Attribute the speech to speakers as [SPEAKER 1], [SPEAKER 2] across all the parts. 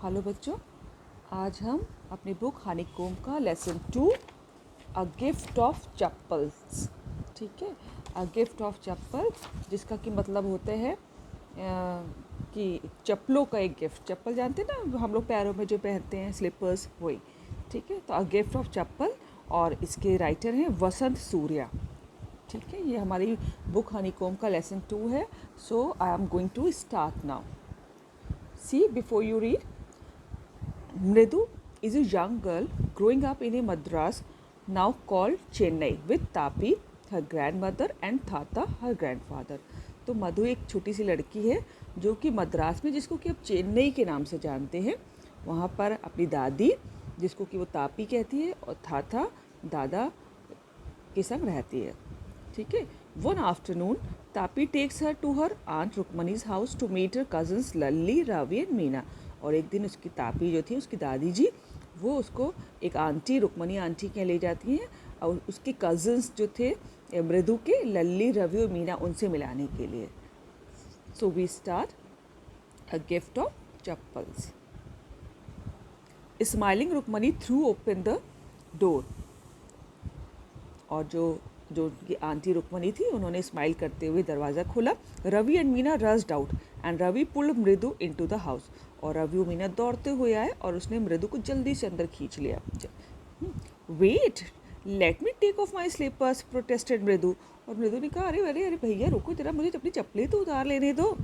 [SPEAKER 1] Hello बच्चों, आज हम अपनी बुक हनीकॉम्ब का lesson 2 a gift of chappals, ठीक है। अ गिफ्ट ऑफ चप्पल जिसका कि मतलब होते हैं कि चप्पलों का एक गिफ्ट। चप्पल जानते हैं ना, हम लोग पैरों में जो पहनते हैं, स्लीपर्स, वही, ठीक है। तो अ गिफ्ट ऑफ चप्पल, और इसके राइटर हैं वसंत सूर्या, ठीक है। ये हमारी बुक हनीकॉम्ब का लेसन 2 है। So I am going to start now. See before you read, Mridu is a young girl growing up in a Madras now called Chennai with Tapi, her grandmother, and Thata, her grandfather. तो मधु एक छोटी सी लड़की है जो कि मद्रास में, जिसको कि अब चेन्नई के नाम से जानते हैं, वहाँ पर अपनी दादी, जिसको कि वो तापी कहती है, और थाथा दादा के संग रहती है, ठीक है। वन आफ्टरनून तापी takes her to her aunt Rukmini's house to meet her cousins Lalli, Ravi and Meena. और एक दिन उसकी तापी जो थी, उसकी दादी जी, वो उसको एक आंटी, रुक्मनी आंटी के यहाँ ले जाती हैं, और उसके कजन्स जो थे मृदु के, लल्ली, रवि और मीना, उनसे मिलाने के लिए। So we start a gift of chappals. Smiling Rukmini threw open the door. और जो जो उनकी आंटी रुक्मनी थी, उन्होंने स्माइल करते हुए दरवाज़ा खोला। Ravi and Meena rushed out and Ravi pulled Mridu into the house. और रवि और मीना दौड़ते हुए आए और उसने मृदु को जल्दी से अंदर खींच लिया। Wait, let me take off my slippers, protested Mridu. और मृदु ने कहा, अरे अरे अरे भैया रुको जरा, मुझे अपनी चप्पलें तो उतार लेने दो।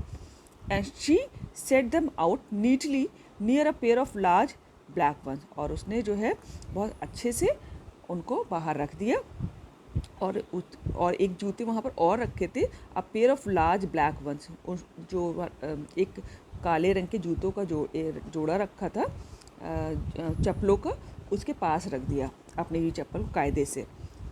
[SPEAKER 1] And she set them out neatly near a pair of large black ones. और उसने जो है बहुत अच्छे से उनको बाहर रख दिया, और एक जूते वहाँ पर और रखे थे, a pair of large black ones, जो एक काले रंग के जूतों का जोड़ा रखा था चप्पलों का, उसके पास रख दिया अपनी ही चप्पल कायदे से,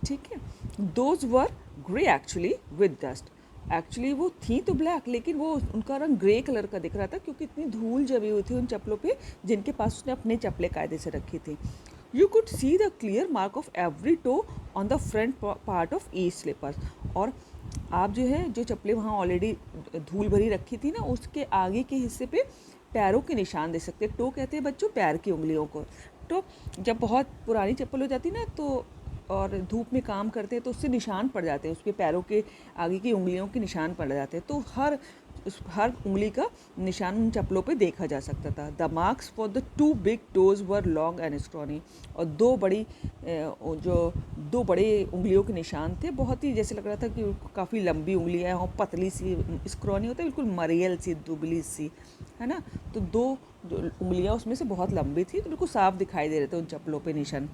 [SPEAKER 1] ठीक है। Those were grey actually with dust. Actually वो थी तो ब्लैक, लेकिन वो उनका रंग ग्रे कलर का दिख रहा था, क्योंकि इतनी धूल जमी हुई थी उन चप्पलों पे, जिनके पास उसने अपनी चप्पलें कायदे से रखी थी। You could see the clear mark of every toe on the front part of each slippers। और आप जो है, जो चप्पलें वहाँ ऑलरेडी धूल भरी रखी थी ना, उसके आगे के हिस्से पे पैरों के निशान दे सकते हैं। टो कहते हैं बच्चों पैर की उंगलियों को। तो जब बहुत पुरानी चप्पल हो जाती ना, तो और धूप में काम करते हैं, तो उससे निशान पड़ जाते हैं, उसके पैरों के आगे की उंगलियों के निशान पड़ जाते हैं। तो हर उंगली का निशान उन चप्पलों पे देखा जा सकता था। The marks for the 2 big toes were long and scrawny. और दो बड़े उंगलियों के निशान थे, बहुत ही जैसे लग रहा था कि काफ़ी लंबी उंगलियाँ हैं, और पतली सी, स्क्रॉनी होता है बिल्कुल मरियल सी, दुबली सी, है ना। तो दो उंगलियाँ उसमें से बहुत लंबी थी, तो बिल्कुल साफ दिखाई दे रहे थे उन चप्पलों पे निशान।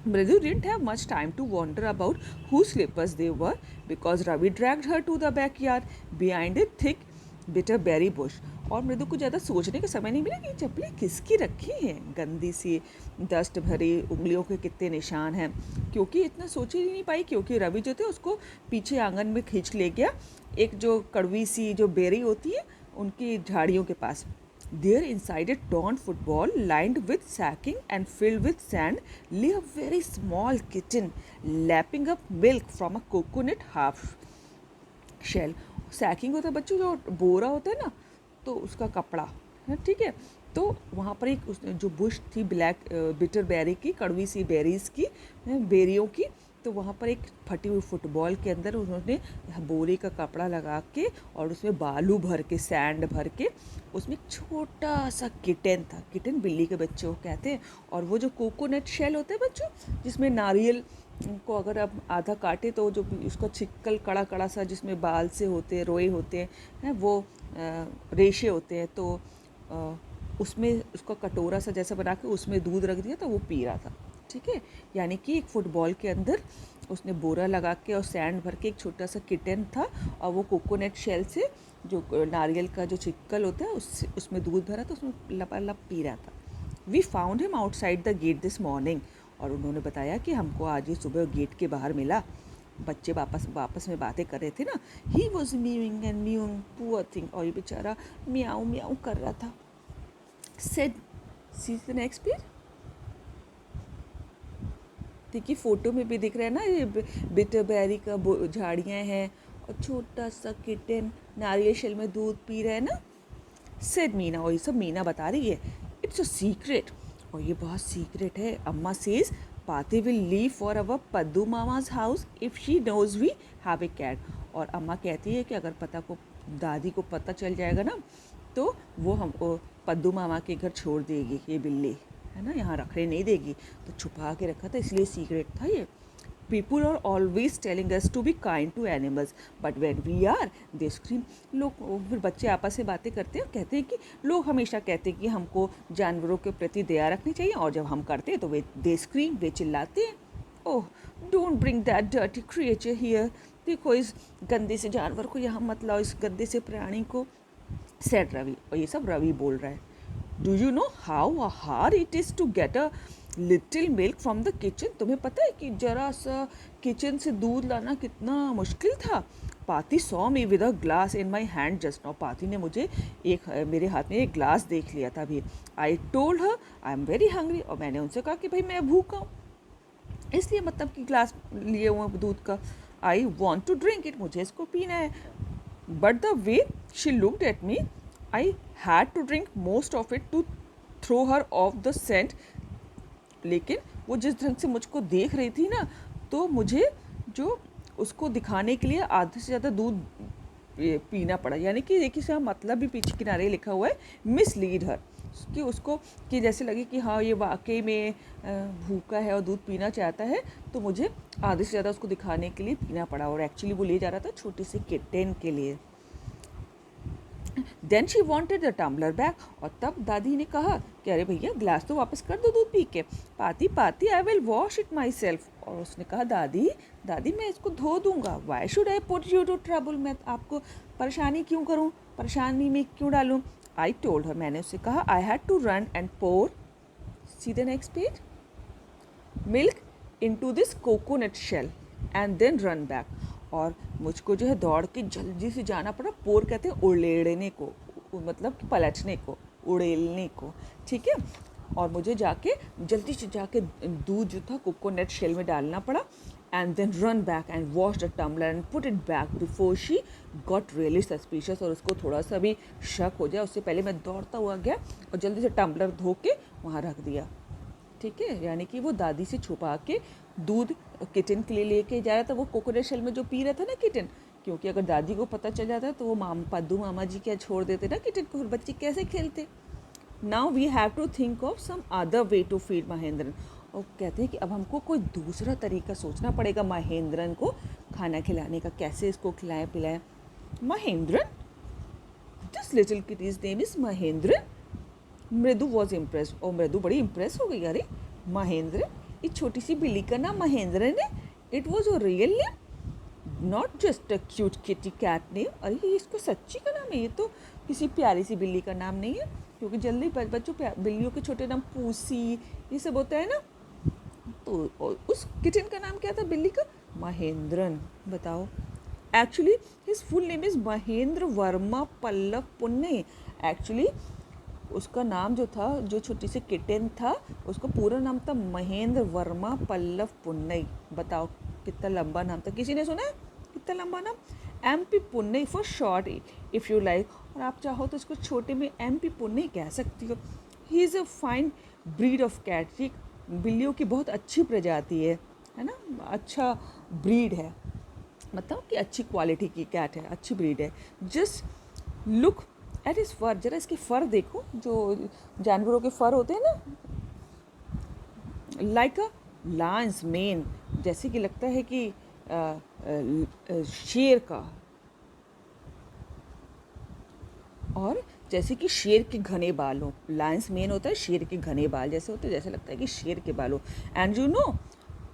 [SPEAKER 1] Mridu didn't have much time to wonder about whose slippers they were, because Ravi dragged her to the backyard behind a thick bitter berry bush। और मृदु को ज़्यादा सोचने का समय नहीं मिला कि चप्पलें किसकी रखी हैं, गंदी सी डस्ट भरी उंगलियों के कितने निशान हैं, क्योंकि इतना सोच ही नहीं पाई, क्योंकि रवि जो थे उसको पीछे आंगन में खींच ले गया, एक जो कड़वी सी जो बेरी होती है उनकी झाड़ियों के पास। There inside a torn football lined with sacking and filled with sand lay a very small kitten lapping up milk from a coconut half shell। Sacking होता है बच्चों, जो बोरा होता है ना, तो उसका कपड़ा है, ठीक है। तो वहाँ पर एक जो बुश थी ब्लैक बिटर बेरी की, कड़वी सी बेरीज की, बेरियों की, तो वहाँ पर एक फटी हुई फुटबॉल के अंदर उन्होंने बोरे का कपड़ा लगा के, और उसमें बालू भर के, सैंड भर के, उसमें एक छोटा सा किटन था। किटन बिल्ली के बच्चे को कहते हैं। और वो जो कोकोनट शेल होता है बच्चों, जिसमें नारियल को अगर आप आधा काटे तो जो उसका छिक्कल कड़ा कड़ा सा, जिसमें बाल से होते हैं, रोए होते हैं, वो रेशे होते हैं, तो उसमें उसका कटोरा सा जैसा बना के उसमें दूध रख दिया, तो वो पी रहा था, ठीक है। यानी कि एक फुटबॉल के अंदर उसने बोरा लगा के और सैंड भर के एक छोटा सा किटन था, और वो कोकोनट शेल से, जो नारियल का जो छिक्कल होता है, उसमें दूध भरा, तो उसमें लपालप पी रहा था। We found him outside the gate this morning. और उन्होंने बताया कि हमको आज ही सुबह गेट के बाहर मिला। बच्चे वापस में बातें कर रहे थे ना। He was mowing and mowing, poor thing. और ये बेचारा म्याऊं म्याऊं कर रहा था। Said, C the next page. देखिए फोटो में भी दिख रहा है ना, ये बिटर बेरी का झाड़ियाँ हैं, और छोटा सा किटन नारियल शेल में दूध पी रहा है ना। सेड मीना, और ये सब मीना बता रही है। इट्स अ सीक्रेट, और ये बहुत सीक्रेट है. Amma says Paati will leave for our Paddu Mama's house if she knows we have a cat. और अम्मा कहती है कि अगर दादी को पता चल जाएगा ना, तो वो हमको पद्दू मामा के घर छोड़ देगी, ये बिल्ली है ना, यहाँ रखने नहीं देगी. तो छुपा के रखा था, इसलिए सीक्रेट था ये. People are always telling us to be kind to animals, but when we are, they scream. लोग, फिर बच्चे आपस में बातें करते हैं, कहते हैं कि लोग हमेशा कहते हैं कि हमको जानवरों के प्रति दया रखनी चाहिए, और जब हम करते हैं तो they scream, वे चिल्लाते हैं. ओह, don't bring that dirty creature here. देखो इस गंदे से जानवर को यहाँ मत लाओ, इस गंदे से प्राणी को. सेड रवि, और ये सब रवि बोल रहा है. Do you know how hard it is to get a little milk from the kitchen. तुम्हें पता है कि जरा सा किचन से दूध लाना कितना मुश्किल था. पाती saw me with a glass in my hand just now. पाती ने मुझे मेरे हाथ में एक ग्लास देख लिया था अभी. I told her I am very hungry, और मैंने उनसे कहा कि भाई मैं भूखा हूँ, इसलिए मतलब कि ग्लास लिए हुए दूध का. I want to drink it, मुझे इसको पीना है. But the way she looked at me, I had to drink most of it to throw her off the scent. लेकिन वो जिस ढंग से मुझको देख रही थी ना, तो मुझे जो उसको दिखाने के लिए आधे से ज़्यादा दूध पीना पड़ा. यानी कि देखिए इसका मतलब भी पीछे किनारे लिखा हुआ है, मिसलीड हर, कि उसको कि जैसे लगे कि हाँ ये वाकई में भूखा है और दूध पीना चाहता है, तो मुझे आधे से ज़्यादा उसको दिखाने के लिए पीना पड़ा. और एक्चुअली वो ले जा रहा था छोटे से किटेन के लिए. Then she wanted the tumbler back, और तब दादी ने कहा कि अरे भैया ग्लास तो वापस कर दो दूध पी के. Paati I will wash it myself. और उसने कहा दादी मैं इसको धो दूंगा. Why should I put you to trouble, मैं आपको परेशानी क्यों करूँ, परेशानी में क्यों डालूँ. आई टोल्ड हर, मैंने उससे कहा I had to run and pour, see the next page, milk into this coconut shell and then run back. और मुझको जो है दौड़ के जल्दी से जाना पड़ा. पोर कहते हैं उड़ेड़ने को, मतलब पलटने को, उड़ेलने को, ठीक है. और मुझे जाके जल्दी से जाके दूध जो था कोकोनट शेल में डालना पड़ा. And then run back and wash the tumbler and put it back before she got really suspicious. और उसको थोड़ा सा भी शक हो जाए उससे पहले मैं दौड़ता हुआ गया और जल्दी से टम्बलर धो के वहाँ रख दिया. ठीक है, यानी कि वो दादी से छुपा के दूध किटन के लिए लेके जा रहा था. वो कोकोनट शेल में जो पी रहा था ना किटन, क्योंकि अगर दादी को पता चल जाता तो वो पद्दू मामा जी क्या छोड़ देते ना किटन को, फिर बच्चे कैसे खेलते. Now we have to think of some other way to feed Mahendran. और कहते हैं कि अब हमको कोई दूसरा तरीका सोचना पड़ेगा महेंद्रन को खाना खिलाने का. कैसे इसको खिलाएं पिलाएं. Mahendran, this little kitty's name is Mahendran. Mridu was impress, और मृदु बड़ी इम्प्रेस हो गई. अरे महेंद्र, इस छोटी सी बिल्ली का नाम महेंद्र है. It was a real name, not just a cute kitty cat name. अरे ये इसको सच्ची का नाम है, ये तो किसी प्यारी सी बिल्ली का नाम नहीं है. क्योंकि जल्दी बच्चों बिल्लियों के छोटे नाम पूसी ये सब होता है ना. तो उस किटन का नाम क्या था बिल्ली का? महेंद्रन. बताओ. Actually his full name is Mahendra Varma Pallava Punnai. Actually उसका नाम जो था, जो छोटी सी किटन था, उसका पूरा नाम था महेंद्र वर्मा पल्लव पुन्नई. बताओ कितना लंबा नाम था. किसी ने सुना है कितना लंबा नाम? MP पुन्नई for short if you like. और आप चाहो तो इसको छोटे में MP पुन्नई कह सकती हो. He is a fine breed of cat. ये बिल्लियों की बहुत अच्छी प्रजाति है ना, अच्छा ब्रीड है, मतलब कि अच्छी क्वालिटी की कैट है, अच्छी ब्रीड है. जस्ट लुक एट इस फर, जरा इसके फर देखो. जो जानवरों के फर होते हैं ना, लाइक अ लायंस मेन, जैसे कि लगता है कि शेर का. और जैसे कि शेर के घने बाल हो. लायंस मेन होता है, शेर के घने बाल जैसे होते हैं, जैसे लगता है कि शेर के बाल हो. And you know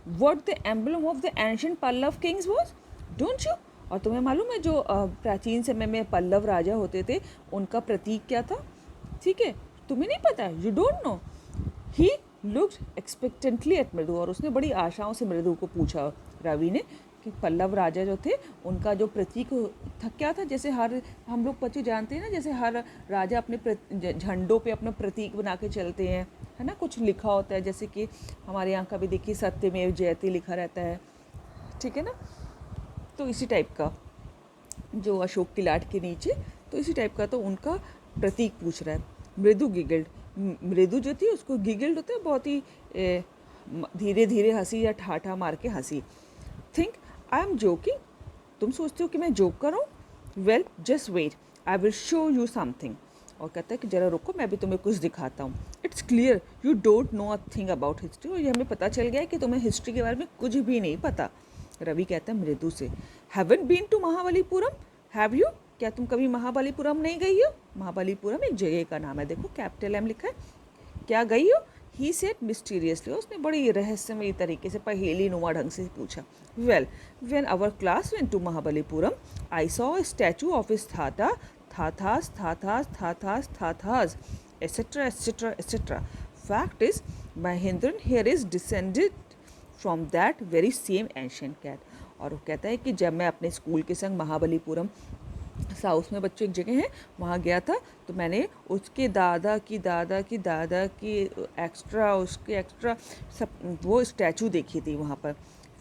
[SPEAKER 1] what the emblem of the ancient Pallava kings was, don't you? और तुम्हें मालूम है जो प्राचीन समय में पल्लव राजा होते थे, उनका प्रतीक क्या था? ठीक है, तुम्हें नहीं पता, you don't know. He looked expectantly at Mridu, और उसने बड़ी आशाओं से मृदु को पूछा, रवि ने, कि पल्लव राजा जो थे उनका जो प्रतीक था क्या था. जैसे हर हम लोग बच्चे जानते हैं ना, जैसे हर राजा अपने झंडों पे अपना प्रतीक बना के चलते हैं, है ना, कुछ लिखा होता है. जैसे कि हमारे यहाँ का भी देखिए सत्यमेव जयते लिखा रहता है, ठीक है ना. तो इसी टाइप का जो अशोक की लाट के नीचे, तो इसी टाइप का तो उनका प्रतीक पूछ रहा है. मृदु गिगल्ड, मृदु जो थी उसको गिगल्ड होता है, बहुत ही धीरे धीरे हंसी या ठाठा मार के हंसी। थिंक आई एम जोकिंग, तुम सोचते हो कि मैं जोक कर रहा हूँ? Well just wait, I will show you something. और कहता है कि ज़रा रुको, मैं भी तुम्हें कुछ दिखाता हूँ। It's clear you don't no a thing about history, और ये हमें पता चल गया है कि तुम्हें हिस्ट्री के बारे में कुछ भी नहीं पता। रवि कहता है मृदु से, haven't been to Mahabalipuram, have you, क्या तुम कभी महाबलीपुरम नहीं गई हो? महाबलीपुरम एक जगह का नाम है, देखो कैपिटल एम लिखा है। क्या गई हो? ही सेड मिस्टीरियसली, उसने बड़ी रहस्यमयी तरीके से पहेली नुमा ढंग से पूछा। Well when our class went to Mahabalipuram I saw a statue of his thatha thatha's thatha's thatha's thatha's et cetera et cetera et cetera. Fact is Mahendran here is descended from that very same ancient cat. और वो कहता है कि जब मैं अपने स्कूल के संग महाबलीपुरम, साउथ में बच्चों एक जगह है, वहाँ गया था, तो मैंने उसके दादा की दादा की दादा की एक्स्ट्रा, उसके एक्स्ट्रा सब वो स्टैचू देखी थी वहाँ पर।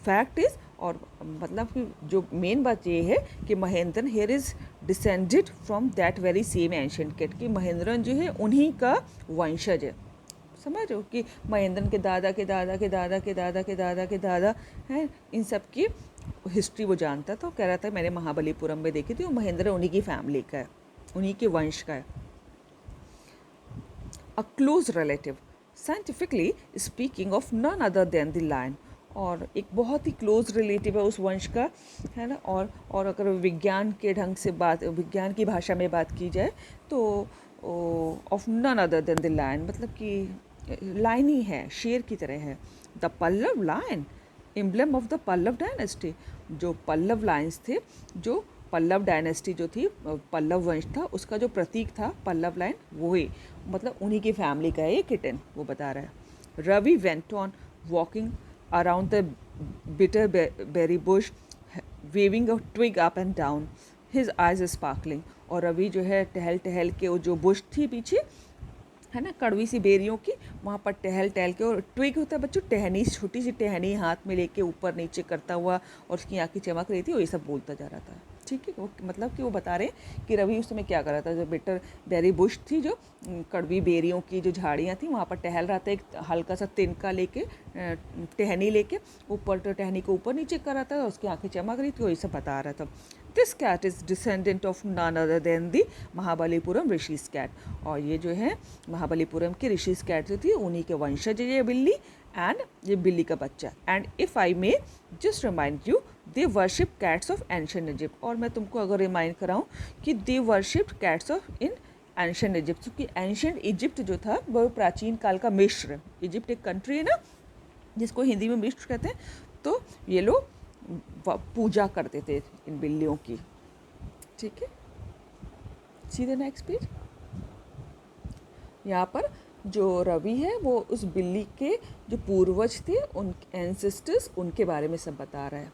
[SPEAKER 1] फैक्ट इज़, और मतलब कि जो मेन बात ये है कि Mahendran here is descended from that very same ancient cat, कि महेंद्रन जो है उन्हीं का वंशज है। समझ रहे हो कि महेंद्रन के दादा के दादा के दादा के दादा के दादा के दादा हैं, इन सब की हिस्ट्री वो जानता था। कह रहा था मैंने महाबलीपुरम में देखी थी, और महेंद्र उन्हीं की फैमिली का है, उन्हीं के वंश का है। A close relative scientifically speaking of none other than the lion, और एक बहुत ही क्लोज रिलेटिव है उस वंश का, है ना। और अगर विज्ञान के ढंग से बात, विज्ञान की भाषा में बात की जाए तो of none other than the lion, मतलब कि लायन ही है, शेर की तरह है। The Pallava lion emblem of the Pallava dynasty, जो पल्लव लायंस थे, जो पल्लव डायनेस्टी जो थी, पल्लव वंश था, उसका जो प्रतीक था पल्लव लाइन, वो ही मतलब उन्हीं की फैमिली का है ये किटन, वो बता रहा है। Ravi went on walking around the bitter berry bush waving a twig up and down, his eyes sparkling. और रवि जो है टहल टहल के, वो जो बुश थी पीछे, है ना, कड़वी सी बेरियों की, वहाँ पर टहल टहल के, और ट्विग होता है बच्चों टहनी, छोटी सी टहनी हाथ में लेके ऊपर नीचे करता हुआ, और उसकी आँखें चमक रही थी, वो ये सब बोलता जा रहा था। ठीक है, वो मतलब कि वो बता रहे हैं कि रवि उस समय क्या कर रहा था, जो बिटर बेरी बुश थी, जो कड़वी बेरियों की जो झाड़ियाँ थी, वहाँ पर टहल रहा था, एक हल्का सा तिनका लेके, टहनी लेके ऊपर, तो टहनी को ऊपर नीचे कर रहा था, उसकी आँखें चमक रही थी, वो ये सब बता रहा था। This cat is descendant of none other than the Mahabalipuram rishi's cat, और ये जो है महाबलीपुरम की ऋषिस कैट जो थी उन्हीं के वंशज ये बिल्ली, एंड ये बिल्ली का बच्चा। And if I may just remind you, they worship cats of ancient Egypt, और मैं तुमको अगर रिमाइंड कराऊँ कि they worship cats of in ancient Egypt, क्योंकि एंशिएंट इजिप्ट जो था वो प्राचीन काल का मिस्र, इजिप्ट एक कंट्री है ना जिसको हिंदी में मिस्र कहते हैं, तो ये लोग पूजा करते थे इन बिल्लियों की। ठीक है, सी द नेक्स्ट पेज। यहाँ पर जो रवि है वो उस बिल्ली के जो पूर्वज थे, उन एंसेस्टर्स, उनके बारे में सब बता रहा है।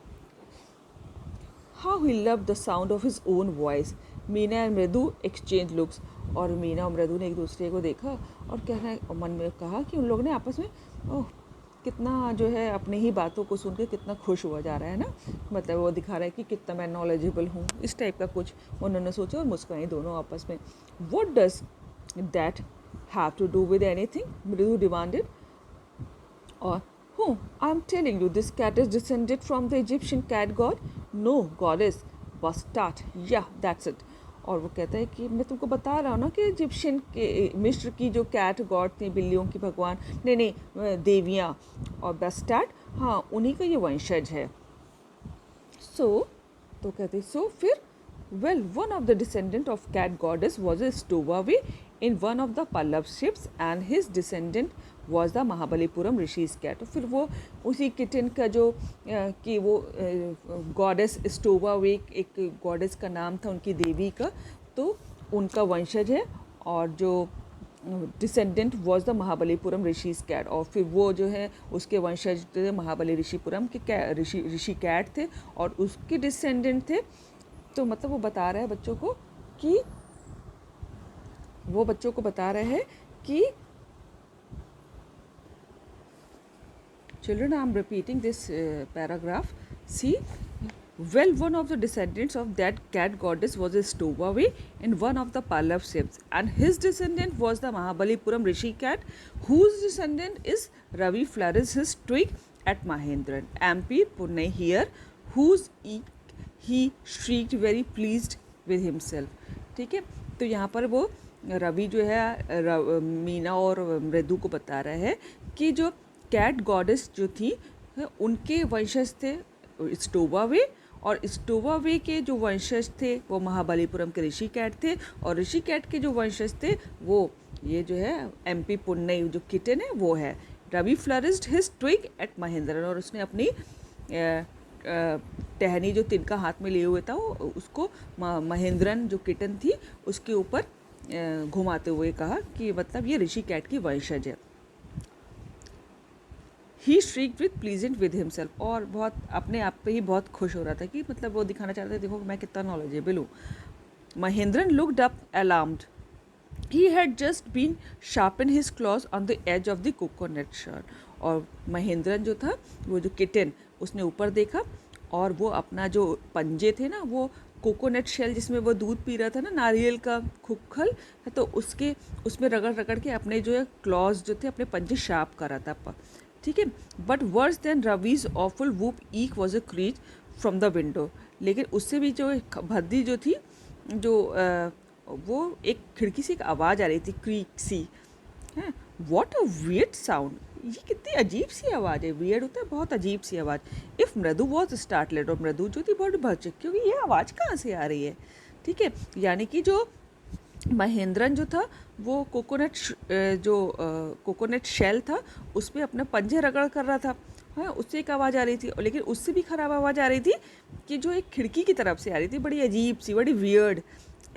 [SPEAKER 1] How he love the sound of his own voice, Meena and मृदु एक्सचेंज लुक्स, और मीना और मृदु ने एक दूसरे को देखा और कहना, मन में कहा कि उन लोगों ने आपस में, ओह कितना जो है अपनी ही बातों को सुन के कितना खुश हुआ जा रहा है ना, मतलब वो दिखा रहा है कि कितना मैं नॉलेजेबल हूँ, इस टाइप का कुछ उन्होंने सोचा, और मुस्कुराई दोनों आपस में। What does that have to do with anything, Mridu demanded. और who? I'm telling you, this cat is descended from the Egyptian cat god. No, goddess. Bastet. Yeah, that's it. और वो कहता है कि मैं तुमको बता रहा हूँ ना कि इजिप्शियन के मिस्र की जो कैट गॉड थी, बिल्लियों की भगवान, नहीं देवियाँ, और बेस्टैट, हाँ उन्हीं का ये वंशज है। तो कहते सो फिर, well one of the descendant of cat goddess was a stowaway in one of the Pallava ships, and his descendant was the Mahabalipuram rishi's cat. तो फिर वो उसी किटन का जो कि वो गॉडेस स्टोवावे, एक गॉडेस का नाम था उनकी देवी का, तो उनका वंशज है, और जो descendant was the Mahabalipuram rishi's cat, और फिर वो जो है उसके वंशज थे महाबली ऋषिपुरम के ऋषि कैट थे, और उसके डिसेंडेंट थे। तो मतलब वो बता रहा है बच्चों को कि, वो बच्चों को बता रहे हैं कि children, I am repeating this paragraph. See, Well, one of the descendants of that cat goddess was a stowaway in one of the Pallava ships, and his descendant was the Mahabalipuram Rishi cat, whose descendant is Ravi flourished his twig at Mahendran, MP Pune here, whose he shrieked very pleased with himself. ठीक है, तो यहाँ पर वो रवि जो है मीना और मृदु को बता रहा है कि जो कैट गॉडेस जो थी उनके वंशज थे स्टोवावे, और स्टोवावे के जो वंशज थे वो महाबलीपुरम के ऋषि कैट थे, और ऋषि कैट के जो वंशज थे वो ये जो है MP पुन्नई जो किटन है वो है। Ravi flourished his twig at Mahendran, और उसने अपनी टहनी जो तिनका हाथ में लिए हुए था वो उसको महेंद्रन जो किटन थी उसके ऊपर घुमाते हुए कहा कि मतलब ये ऋषि कैट की वंशज है। ही श्रीक्ड विथ प्लीजेंट विद हिमसेल्फ, और बहुत अपने आप पे ही बहुत खुश हो रहा था कि मतलब वो दिखाना चाहता था देखो मैं कितना नॉलेजेबल हूँ। Mahendran looked up alarmed, he had just been sharpen his claws on the edge of the coconut shell, और महेंद्रन जो था वो जो किटन उसने ऊपर देखा और वो अपना जो पंजे थे ना वो कोकोनट शेल जिसमें वो दूध पी रहा था ना नारियल का खुखल, तो उसमें रगड़ रगड़ के अपने जो है क्लॉज जो थे अपने पंजे शार्प कर रहा था। ठीक है, but worse than Ravi's awful whoop ईक was a crèche from the window, लेकिन उससे भी जो भद्दी जो थी जो वो एक खिड़की से एक आवाज़ आ रही थी क्रीक सी है। वॉट अ वियर्ड साउंड, ये कितनी अजीब सी आवाज़ है, वियर्ड होता है बहुत अजीब सी आवाज़। इफ़ मृदु वॉज स्टार्टलेड, और मृदु जो थी बहुत भड़क क्योंकि ये आवाज़ कहाँ से आ रही है। ठीक है, यानी कि जो महेंद्रन जो था वो कोकोनट शेल था उस पर अपना पंजे रगड़ कर रहा था, हाँ उससे एक आवाज़ आ रही थी, लेकिन उससे भी ख़राब आवाज़ आ रही थी कि जो एक खिड़की की तरफ से आ रही थी, बड़ी अजीब सी बड़ी weird.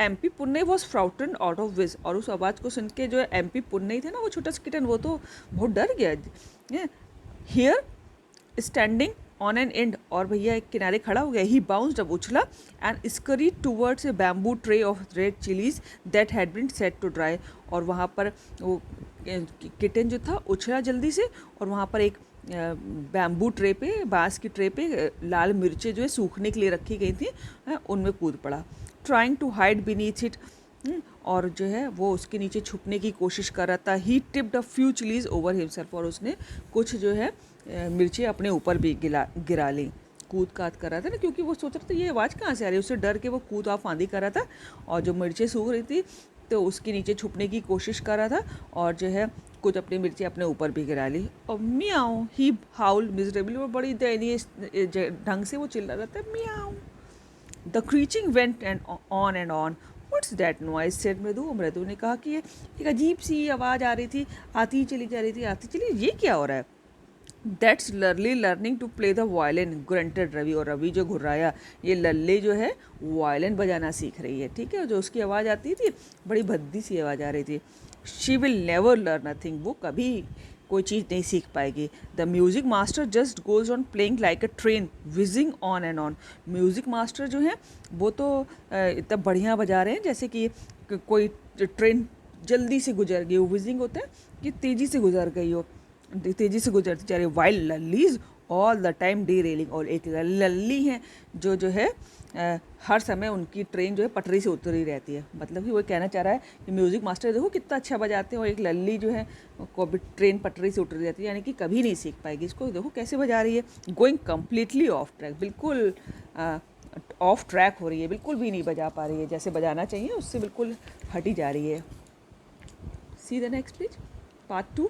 [SPEAKER 1] MP Punnai was frightened out of wits, और उस आवाज़ को सुन के जो MP पुन्नई थे ना वो छोटा सा किटन वो तो बहुत डर गया। Here standing on an and, और भैया एक किनारे खड़ा हो गया। ही बाउंस्ड, अब उछला, and scurried towards a bamboo tray of red chillies that had been set to dry, और वहाँ पर वो किटन जो था उछला जल्दी से, और वहाँ पर एक बैम्बू ट्रे पे बांस की ट्रे पे लाल मिर्चें जो है सूखने के लिए रखी गई थी उनमें कूद पड़ा। Trying to hide beneath it, और जो है वो उसके नीचे छुपने की कोशिश कर रहा था। He tipped a few chillies over himself, और उसने कुछ जो है मिर्ची अपने ऊपर भी गिरा ली। कूद काद कर रहा था ना, क्योंकि वो सोच रहा था ये आवाज़ कहाँ से आ रही है, उससे डर के वो कूद फांदी कर रहा था, और जो मिर्चें सूख रही थी तो उसके नीचे छुपने की कोशिश कर रहा था, और जो है कुछ अपनी मिर्ची अपने ऊपर भी गिरा ली। और मियाओ ही हाउल मिजरेबली, वो बड़ी दयनीय ढंग से वो चिल्ला रहा था मियाओ। The screeching went and on. What's that noise said Mridu, Mridu ने कहा कि ये एक अजीब सी आवाज़ आ रही थी, आती चली जा रही थी, आती चली, ये क्या हो रहा है। That's Lalli learning to play the violin, grunted Ravi, और रवि जो घुर्राया ये लल्ले जो है वायलिन बजाना सीख रही है। ठीक है, जो उसकी आवाज़ आती थी बड़ी भद्दी सी आवाज़ आ रही थी। She will never learn nothing, वो कभी कोई चीज़ नहीं सीख पाएगी। The music master just goes on playing like a train wheezing on and on, music master जो है वो तो इतना बढ़िया बजा रहे हैं जैसे कि कोई ट्रेन जल्दी से गुजर गई हो, विजिंग होता है कि तेज़ी से गुजर गई हो, तेज़ी से गुजरती जा रही है। Wild Lalli's all the time derailing, और एक लल्ली है जो है हर समय उनकी ट्रेन जो है पटरी से उतरी रहती है। मतलब कि वो कहना चाह रहा है कि म्यूज़िक मास्टर देखो कितना अच्छा बजाते हैं, और एक लल्ली जो है को भी ट्रेन पटरी से उतरी रहती है, यानी कि कभी नहीं सीख पाएगी। इसको देखो कैसे बजा रही है, गोइंग कम्प्लीटली ऑफ ट्रैक, बिल्कुल ऑफ ट्रैक हो रही है, बिल्कुल भी नहीं बजा पा रही है, जैसे बजाना चाहिए उससे बिल्कुल हटी जा रही है। सी the next page, part 2।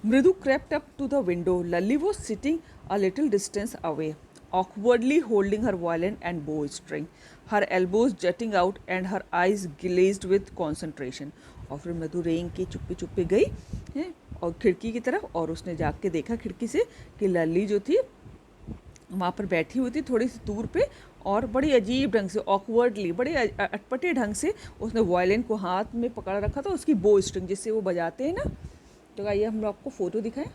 [SPEAKER 1] Mridu crept up to the window. Lally was sitting a little distance away, awkwardly holding her violin and bowstring, her elbows jutting out and her eyes glazed with concentration. और फिर मृदु रेंग के चुप्पे चुप्पे गई है और खिड़की की तरफ, और उसने जाग के देखा खिड़की से कि लल्ली जो थी वहाँ पर बैठी हुई थी थोड़ी सी दूर पे, और बड़ी अजीब ढंग से ऑकवर्डली बड़े अटपटे ढंग से उसने वायलिन को हाथ में पकड़ रखा था, उसकी बो स्ट्रिंग जिससे वो बजाते हैं ना। तो आइए हम आपको फ़ोटो दिखाएं,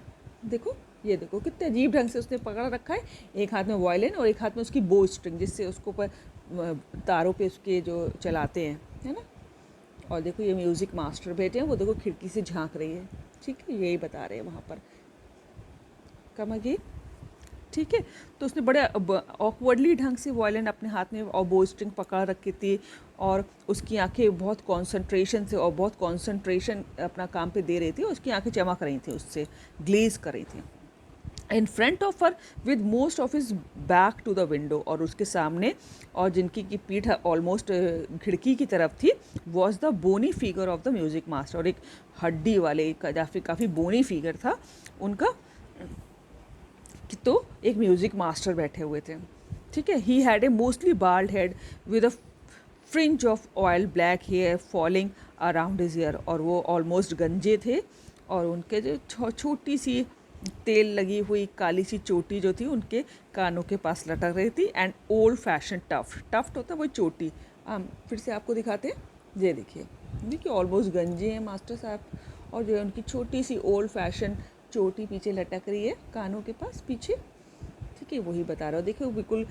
[SPEAKER 1] देखो ये देखो कितने अजीब ढंग से उसने पकड़ रखा है, एक हाथ में वायलिन और एक हाथ में उसकी बो स्ट्रिंग जिससे उसको पर तारों पे उसके जो चलाते हैं, है ना। और देखो ये म्यूज़िक मास्टर बैठे हैं, वो देखो खिड़की से झांक रही है। ठीक है, यही बता रहे हैं वहाँ पर। Come again. ठीक है। तो उसने बड़े ऑकवर्डली ढंग से वायलिन अपने हाथ में और बो स्ट्रिंग पकड़ रखी थी, और उसकी आंखें बहुत कंसंट्रेशन से और बहुत कंसंट्रेशन अपना काम पे दे रही थी, उसकी आंखें चमक रही थी, उससे ग्लेज कर रही थी। In front of her with most of his back to the window, और उसके सामने और जिनकी की पीठ ऑलमोस्ट खिड़की की तरफ थी, was the bony figure of the music master, और एक हड्डी वाले काफ़ी बोनी फिगर था उनका, कि तो एक म्यूज़िक मास्टर बैठे हुए थे। ठीक है। He had a mostly bald head with a fringe of oil black hair falling around his ear, और वो ऑलमोस्ट गंजे थे, और उनके जो छोटी सी तेल लगी हुई काली सी चोटी जो थी उनके कानों के पास लटक रही थी। एंड ओल्ड फैशन टफ्ट होता है वही चोटी। फिर से आपको दिखाते हैं, ये देखिए ऑलमोस्ट गंजे हैं मास्टर साहब, और जो है उनकी छोटी सी ओल्ड फैशन चोटी पीछे लटक रही है कानों के पास पीछे। ठीक है, वही बता रहा हूँ। देखिए वो बिल्कुल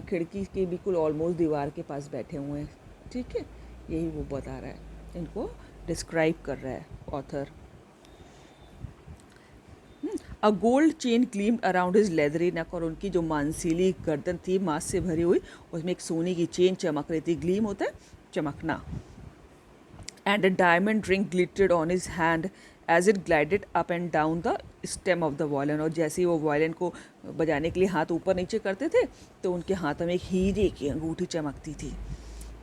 [SPEAKER 1] खिड़की के बिल्कुल ऑलमोस्ट दीवार के पास बैठे हुए हैं। ठीक है, यही वो बता रहा है, इनको डिस्क्राइब कर रहा है author. A gold chain gleamed around his leathery neck, और उनकी जो मांसीली गर्दन थी मांस से भरी हुई, उसमें एक सोने की चेन चमक रही थी। ग्लीम होता है चमकना। And a diamond ring glittered on his hand as it glided up and down the stem of the violin, और जैसे ही वो वायलिन को बजाने के लिए हाथ ऊपर नीचे करते थे तो उनके हाथों में एक हीरे की अंगूठी चमकती थी।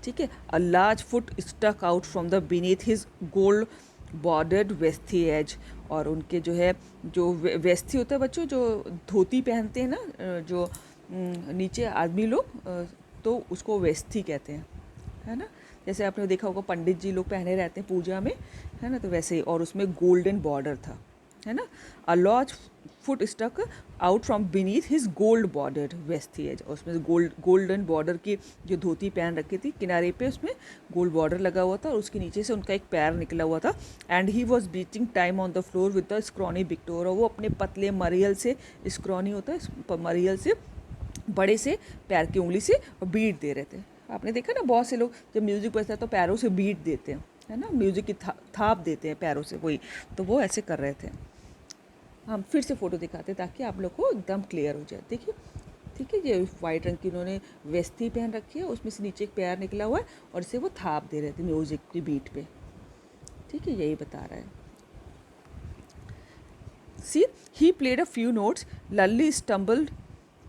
[SPEAKER 1] ठीक है। A large foot stuck out from the beneath his gold bordered veshti edge, और उनके जो है जो वेस्थी होता है बच्चों, जो धोती पहनते हैं ना, जो नीचे आदमी लोग, तो उसको वेस्थी कहते हैं, है ना। जैसे आपने देखा होगा पंडित जी लोग पहने रहते हैं पूजा में, है ना, तो वैसे ही। और उसमें गोल्डन बॉर्डर था, है ना। A large foot stuck out from beneath his gold border veshti edge, उसमें गोल्डन बॉर्डर की जो धोती पहन रखी थी किनारे पे उसमें गोल्ड बॉर्डर लगा हुआ था, और उसके नीचे से उनका एक पैर निकला हुआ था। And he was beating time on the floor with the scrawny big toe, और वो अपने पतले मरियल से, स्क्रॉनी होता है मरियल से, बड़े से पैर की उंगली से बीट दे रहे थे। आपने देखा ना बहुत से लोग जब म्यूज़िक बजता है तो पैरों से बीट देते हैं, है ना, म्यूज़िक की थाप देते हैं पैरों से, वही तो वो ऐसे कर रहे थे। हम फिर से फ़ोटो दिखाते हैं ताकि आप लोग को एकदम क्लियर हो जाए। देखिए, ठीक है, ये वाइट रंग की उन्होंने वेस्टी पहन रखी है, उसमें से नीचे एक पैर निकला हुआ है, और इसे वो थाप दे रहे थे म्यूज़िक की बीट पे। ठीक है, यही बता रहा है। See he played a few notes, Lalli stumbled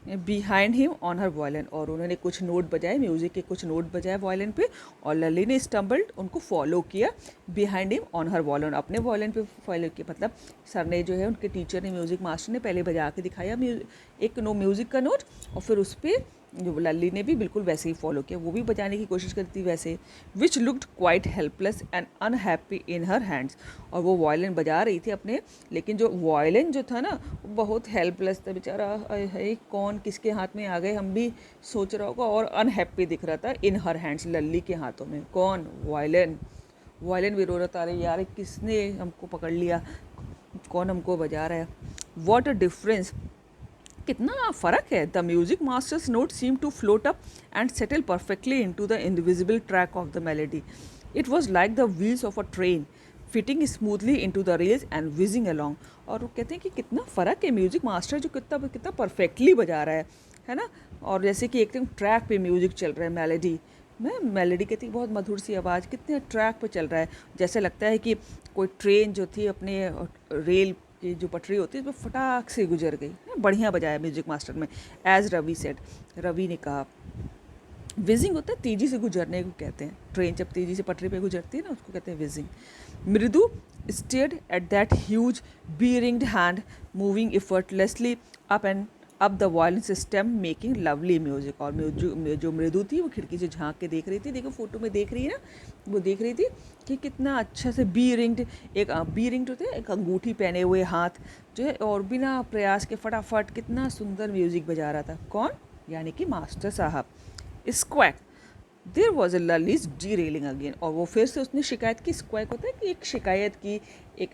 [SPEAKER 1] behind him on her violin, और उन्होंने कुछ नोट बजाए, म्यूज़िक के कुछ नोट बजाए वायलिन पे, और लल्ली ने स्टम्बल्ड उनको फॉलो किया behind him on her violin, अपने वायलिन पे फॉलो किया। मतलब सर ने जो है उनके टीचर ने, म्यूज़िक मास्टर ने पहले बजा के दिखाया एक म्यूज़िक का नोट, और फिर उस पर जो लल्ली ने भी बिल्कुल वैसे ही फॉलो किया, वो भी बजाने की कोशिश करती थी वैसे, which looked quite helpless and unhappy in her hands, और वो वायलिन बजा रही थी अपने, लेकिन जो वायलिन जो था ना वो बहुत हेल्पलेस था बेचारा, है कौन किसके हाथ में आ गए हम भी सोच रहा होगा, और अनहैप्पी दिख रहा था इन हर हैंड्स, लल्ली के हाथों में। कौन? वायलिन। वायलिन भी रो रहा था, अरे यार किसने हमको पकड़ लिया, कौन हमको बजा रहा है। वॉट अ डिफरेंस, कितना फ़र्क है। The music master's note seem to float up and settle perfectly into the invisible track of the melody. It was like the wheels of a train fitting smoothly into the rails and whizzing along. और वो कहते हैं कि कितना फ़र्क है, music master जो कितना कितना परफेक्टली बजा रहा है ना, और जैसे कि एकदम ट्रैक पे म्यूज़िक चल रहा है, मेलेडी में, मेलेडी कहती है बहुत मधुर सी आवाज़, कितने ट्रैक पे चल रहा है, जैसे लगता है कि कोई ट्रेन जो थी अपने रेल की जो पटरी होती है, उसमें फटाक से गुजर गई। बढ़िया बजाया म्यूज़िक मास्टर में, एज रवि सेड, रवि ने कहा। विजिंग होता है तेज़ी से गुजरने को कहते हैं, ट्रेन जब तेज़ी से पटरी पे गुजरती है ना उसको कहते हैं विजिंग। मृदु stared at that huge B-ringed hand moving effortlessly up and up the violin system making lovely music. और जो मृदु थी वो खिड़की से झांक के देख रही थी, देखो फोटो में देख रही है ना, वो देख रही थी कि कितना अच्छा से बी-रिंग्ड, एक बी-रिंग्ड होते हैं एक अंगूठी पहने हुए हाथ जो है, और बिना प्रयास के फटाफट कितना सुंदर म्यूजिक बजा रहा था। कौन? यानी कि मास्टर साहब। Squawk, there was a Lalli's derailing again, और वो फिर से उसने शिकायत की। स्क्वैक होता है कि एक शिकायत की, एक,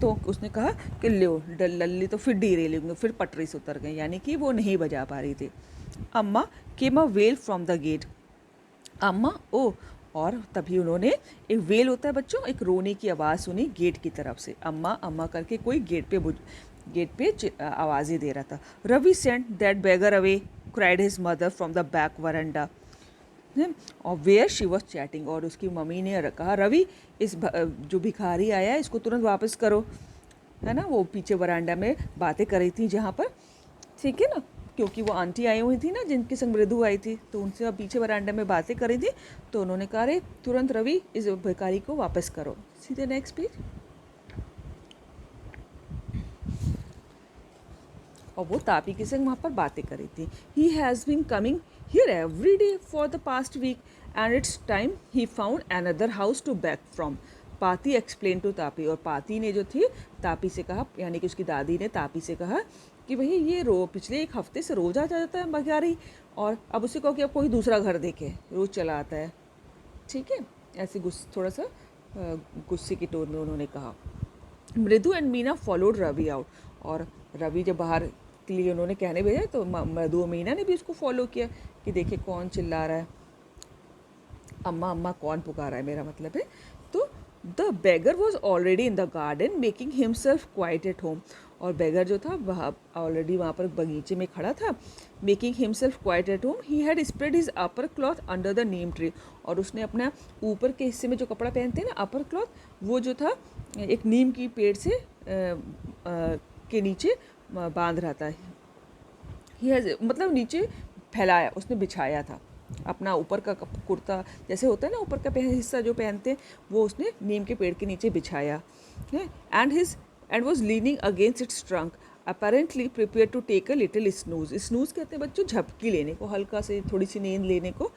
[SPEAKER 1] तो उसने कहा कि लो लल्ली तो फिर डी रेलिंग में फिर पटरी से उतर गई, यानी कि वो नहीं बजा पा रही थी। Amma came a well from the gate, Amma ओ, और तभी उन्होंने, एक वेल होता है बच्चों, एक रोने की आवाज़ सुनी गेट की तरफ से। अम्मा अम्मा करके कोई गेट पे गेट पे आवाज़ें दे रहा था। Ravi send that beggar away, cried his mother from the back veranda, और वेयर शी वॉज चैटिंग, और उसकी मम्मी ने कहा रवि इस जो भिखारी आया है इसको तुरंत वापस करो, है ना। वो पीछे वरांडा में बातें कर रही थी जहाँ पर, ठीक है ना, क्योंकि वो आंटी आई हुई थी ना जिनके संग मृदु आई थी, तो उनसे अब पीछे वरांडा में बातें कर रही थी। तो उन्होंने कहा अरे तुरंत रवि इस भिखारी को वापस करो। सीधे नेक्स्ट पेज। और वो तापी के संग वहाँ पर बातें कर रही थी। He has been coming here every day for the past week and it's time he found another house to beg from, Paati explain to Tapi. और पाती ने जो थी तापी से कहा, यानी कि उसकी दादी ने तापी से कहा कि भाई ये पिछले एक हफ्ते से रोज़ आ जाता है भिखारी, और अब उसे कहो कि अब कोई दूसरा घर देखे, रोज़ चला आता है, ठीक है। ऐसे थोड़ा सा गुस्से की टोन में उन्होंने कहा। Mridu and Meena followed Ravi out, और रवि जब बाहर के लिए उन्होंने कहने भेजा तो मृदु और मीना ने भी उसको फॉलो किया कि देखे कौन चिल्ला रहा है, अम्मा अम्मा कौन पुकार रहा है, मेरा मतलब है। तो the beggar was already in the garden making himself quite at home, और बेगर जो था वह ऑलरेडी वहाँ पर बगीचे में खड़ा था। Making himself quite at home, he had spread his upper cloth under the neem tree, और उसने अपना ऊपर के हिस्से में जो कपड़ा पहनते हैं ना अपर क्लॉथ, वो जो था एक नीम की पेड़ से के नीचे बांध रहा था। ही हैज़ मतलब नीचे फैलाया, उसने बिछाया था अपना ऊपर का कुर्ता, जैसे होता है ना ऊपर का हिस्सा जो पहनते हैं, वो उसने नीम के पेड़ के नीचे बिछाया है। And was leaning against its trunk apparently prepare to take a little snooze. Snooze कहते हैं बच्चों झपकी लेने को, हल्का से थोड़ी सी नींद लेने को।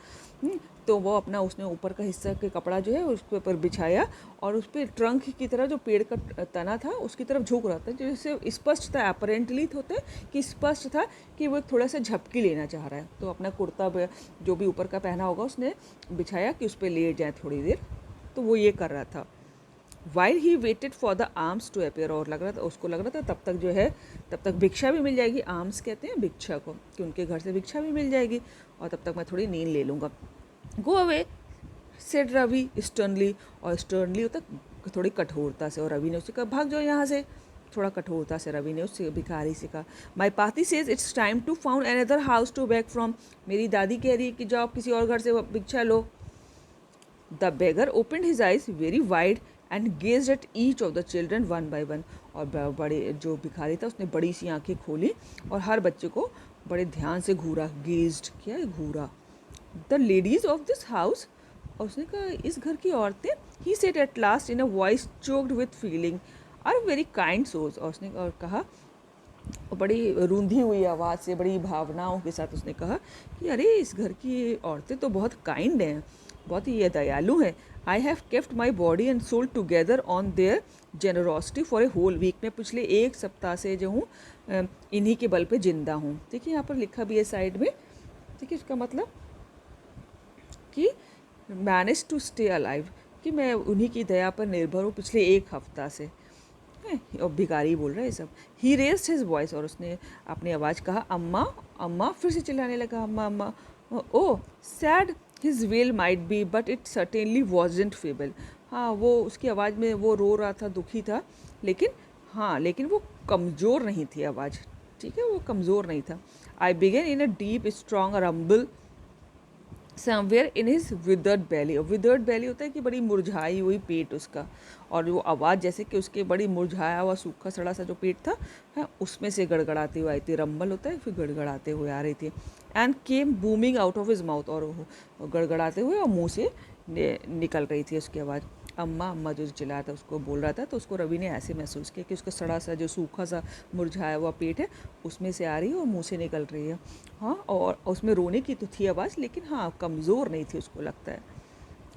[SPEAKER 1] तो वो अपना उसने ऊपर का हिस्सा के कपड़ा जो है उसके ऊपर बिछाया, और उस पर ट्रंक की तरह जो पेड़ का तना था उसकी तरफ झुक रहा था, जिससे स्पष्ट था, अपेरेंटली होता है कि स्पष्ट था कि वो थोड़ा सा झपकी लेना चाह रहा है। तो अपना कुर्ता जो भी ऊपर का पहना होगा उसने बिछाया कि उस पर लेट जाए थोड़ी देर, तो वो ये कर रहा था। While he waited for the alms to appear, और उसको लग रहा था तब तक जो है तब तक भिक्षा भी मिल जाएगी। आर्म्स कहते हैं भिक्षा को, कि उनके घर से भिक्षा भी मिल जाएगी, और तब तक मैं थोड़ी नींद ले लूँगा। Go away said Ravi sternly, और स्टर्नली होता थोड़ी कठोरता से, और रवि ने उससे कहा भाग जाओ यहाँ से, थोड़ा कठोरता से रवि ने उससे भिखारी से कहा। My Paati says it's time to found another house to beg from, मेरी दादी कह रही है कि जाओ किसी और घर से भिक्षा लो। The beggar opened his eyes very wide and gazed at each of the children one by one, और बड़े जो भिखारी था उसने बड़ी सी आंखें खोली और हर बच्चे को बड़े ध्यान से घूरा। गेज्ड क्या है, घूरा। The ladies of this house, और उसने कहा इस घर की औरतें, he said at last in a voice choked with feeling, are very kind souls, और उसने और कहा, और बड़ी रूंधी हुई आवाज़ से, बड़ी भावनाओं के साथ उसने कहा कि अरे इस घर की औरतें तो बहुत काइंड हैं, बहुत ही ये दयालु हैं। I have kept my body and soul together on their generosity for a whole week, मैं पिछले एक सप्ताह से जो हूँ इन्हीं के बल पे जिंदा हूँ। देखिए यहाँ पर लिखा भी है साइड में, देखिए इसका मतलब कि मैनेज टू स्टे अलाइव, कि मैं उन्हीं की दया पर निर्भर हूँ पिछले एक हफ्ता से। और भिखारी बोल रहा है सब। ही रेज्ड हिज वॉइस, और उसने अपनी आवाज़ कहा अम्मा अम्मा, फिर से चिल्लाने लगा अम्मा अम्मा। ओ sad his well might be but it certainly wasn't fable, हाँ वो उसकी आवाज़ में वो रो रहा था, दुखी था, लेकिन वो कमज़ोर नहीं थी आवाज़, ठीक है, वो कमज़ोर नहीं था। I began in a deep strong rumble somewhere in his withered belly, और विदर्ड बैली होता है कि बड़ी मुरझाई हुई पेट उसका, और वो आवाज़ जैसे कि उसके बड़ी मुरझाया हुआ सूखा सड़ा सा जो पेट था है उसमें से गड़गड़ाते हुए आई थी। रंबल होता है फिर गड़गड़ाते हुए आ रही थी। And came booming out of his mouth, और गड़गड़ाते हुए और मुँह से निकल रही थी उसकी आवाज़। अम्मा अम्मा जो चिल्लाया था उसको बोल रहा था, तो उसको रवि ने ऐसे महसूस किया कि उसका सड़ा सा जो सूखा सा मुरझाया हुआ पेट है उसमें से आ रही है और मुँह से निकल रही है। हाँ, और उसमें रोने की तो थी आवाज़, लेकिन हाँ कमज़ोर नहीं थी उसको लगता है।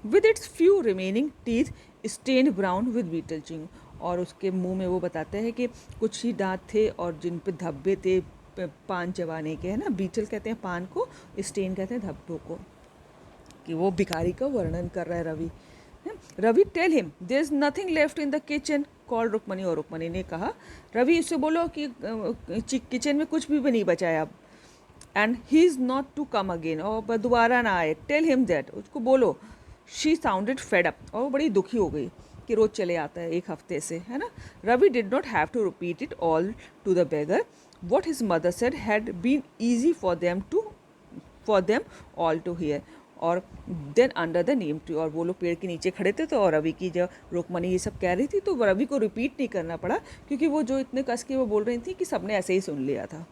[SPEAKER 1] With its few remaining teeth stained brown with betel chewing, और उसके मुंह में वो बताते हैं कि कुछ ही दांत थे और जिन पे धब्बे थे पान चबाने के, है ना, बीटल कहते हैं पान को, स्टेन कहते हैं धब्बों को, कि वो भिखारी का वर्णन कर रहा है Ravi. Ravi tell him there is nothing left in the kitchen call Rukmini, और रुक्मणी ने कहा रवि इससे बोलो कि किचन में कुछ भी नहीं बचा है अब, and he is not to come again, और दोबारा ना आए। टेल हिम दैट, उसको बोलो। शी साउंडेड फेड अप, और वो बड़ी दुखी हो गई कि रोज़ चले आता है 1 हफ्ते से, है ना. Ravi did not have to repeat it all to the beggar. What his mother said had been easy for them all to hear. और then under the neem tree, और वो लोग पेड़ के नीचे खड़े थे, तो और रवि की जो रुक्मणी ये सब कह रही थी, तो रवि को रिपीट नहीं करना पड़ा, क्योंकि वो जो इतने कस के वो बोल रही थी कि सबने ऐसे ही सुन लिया था,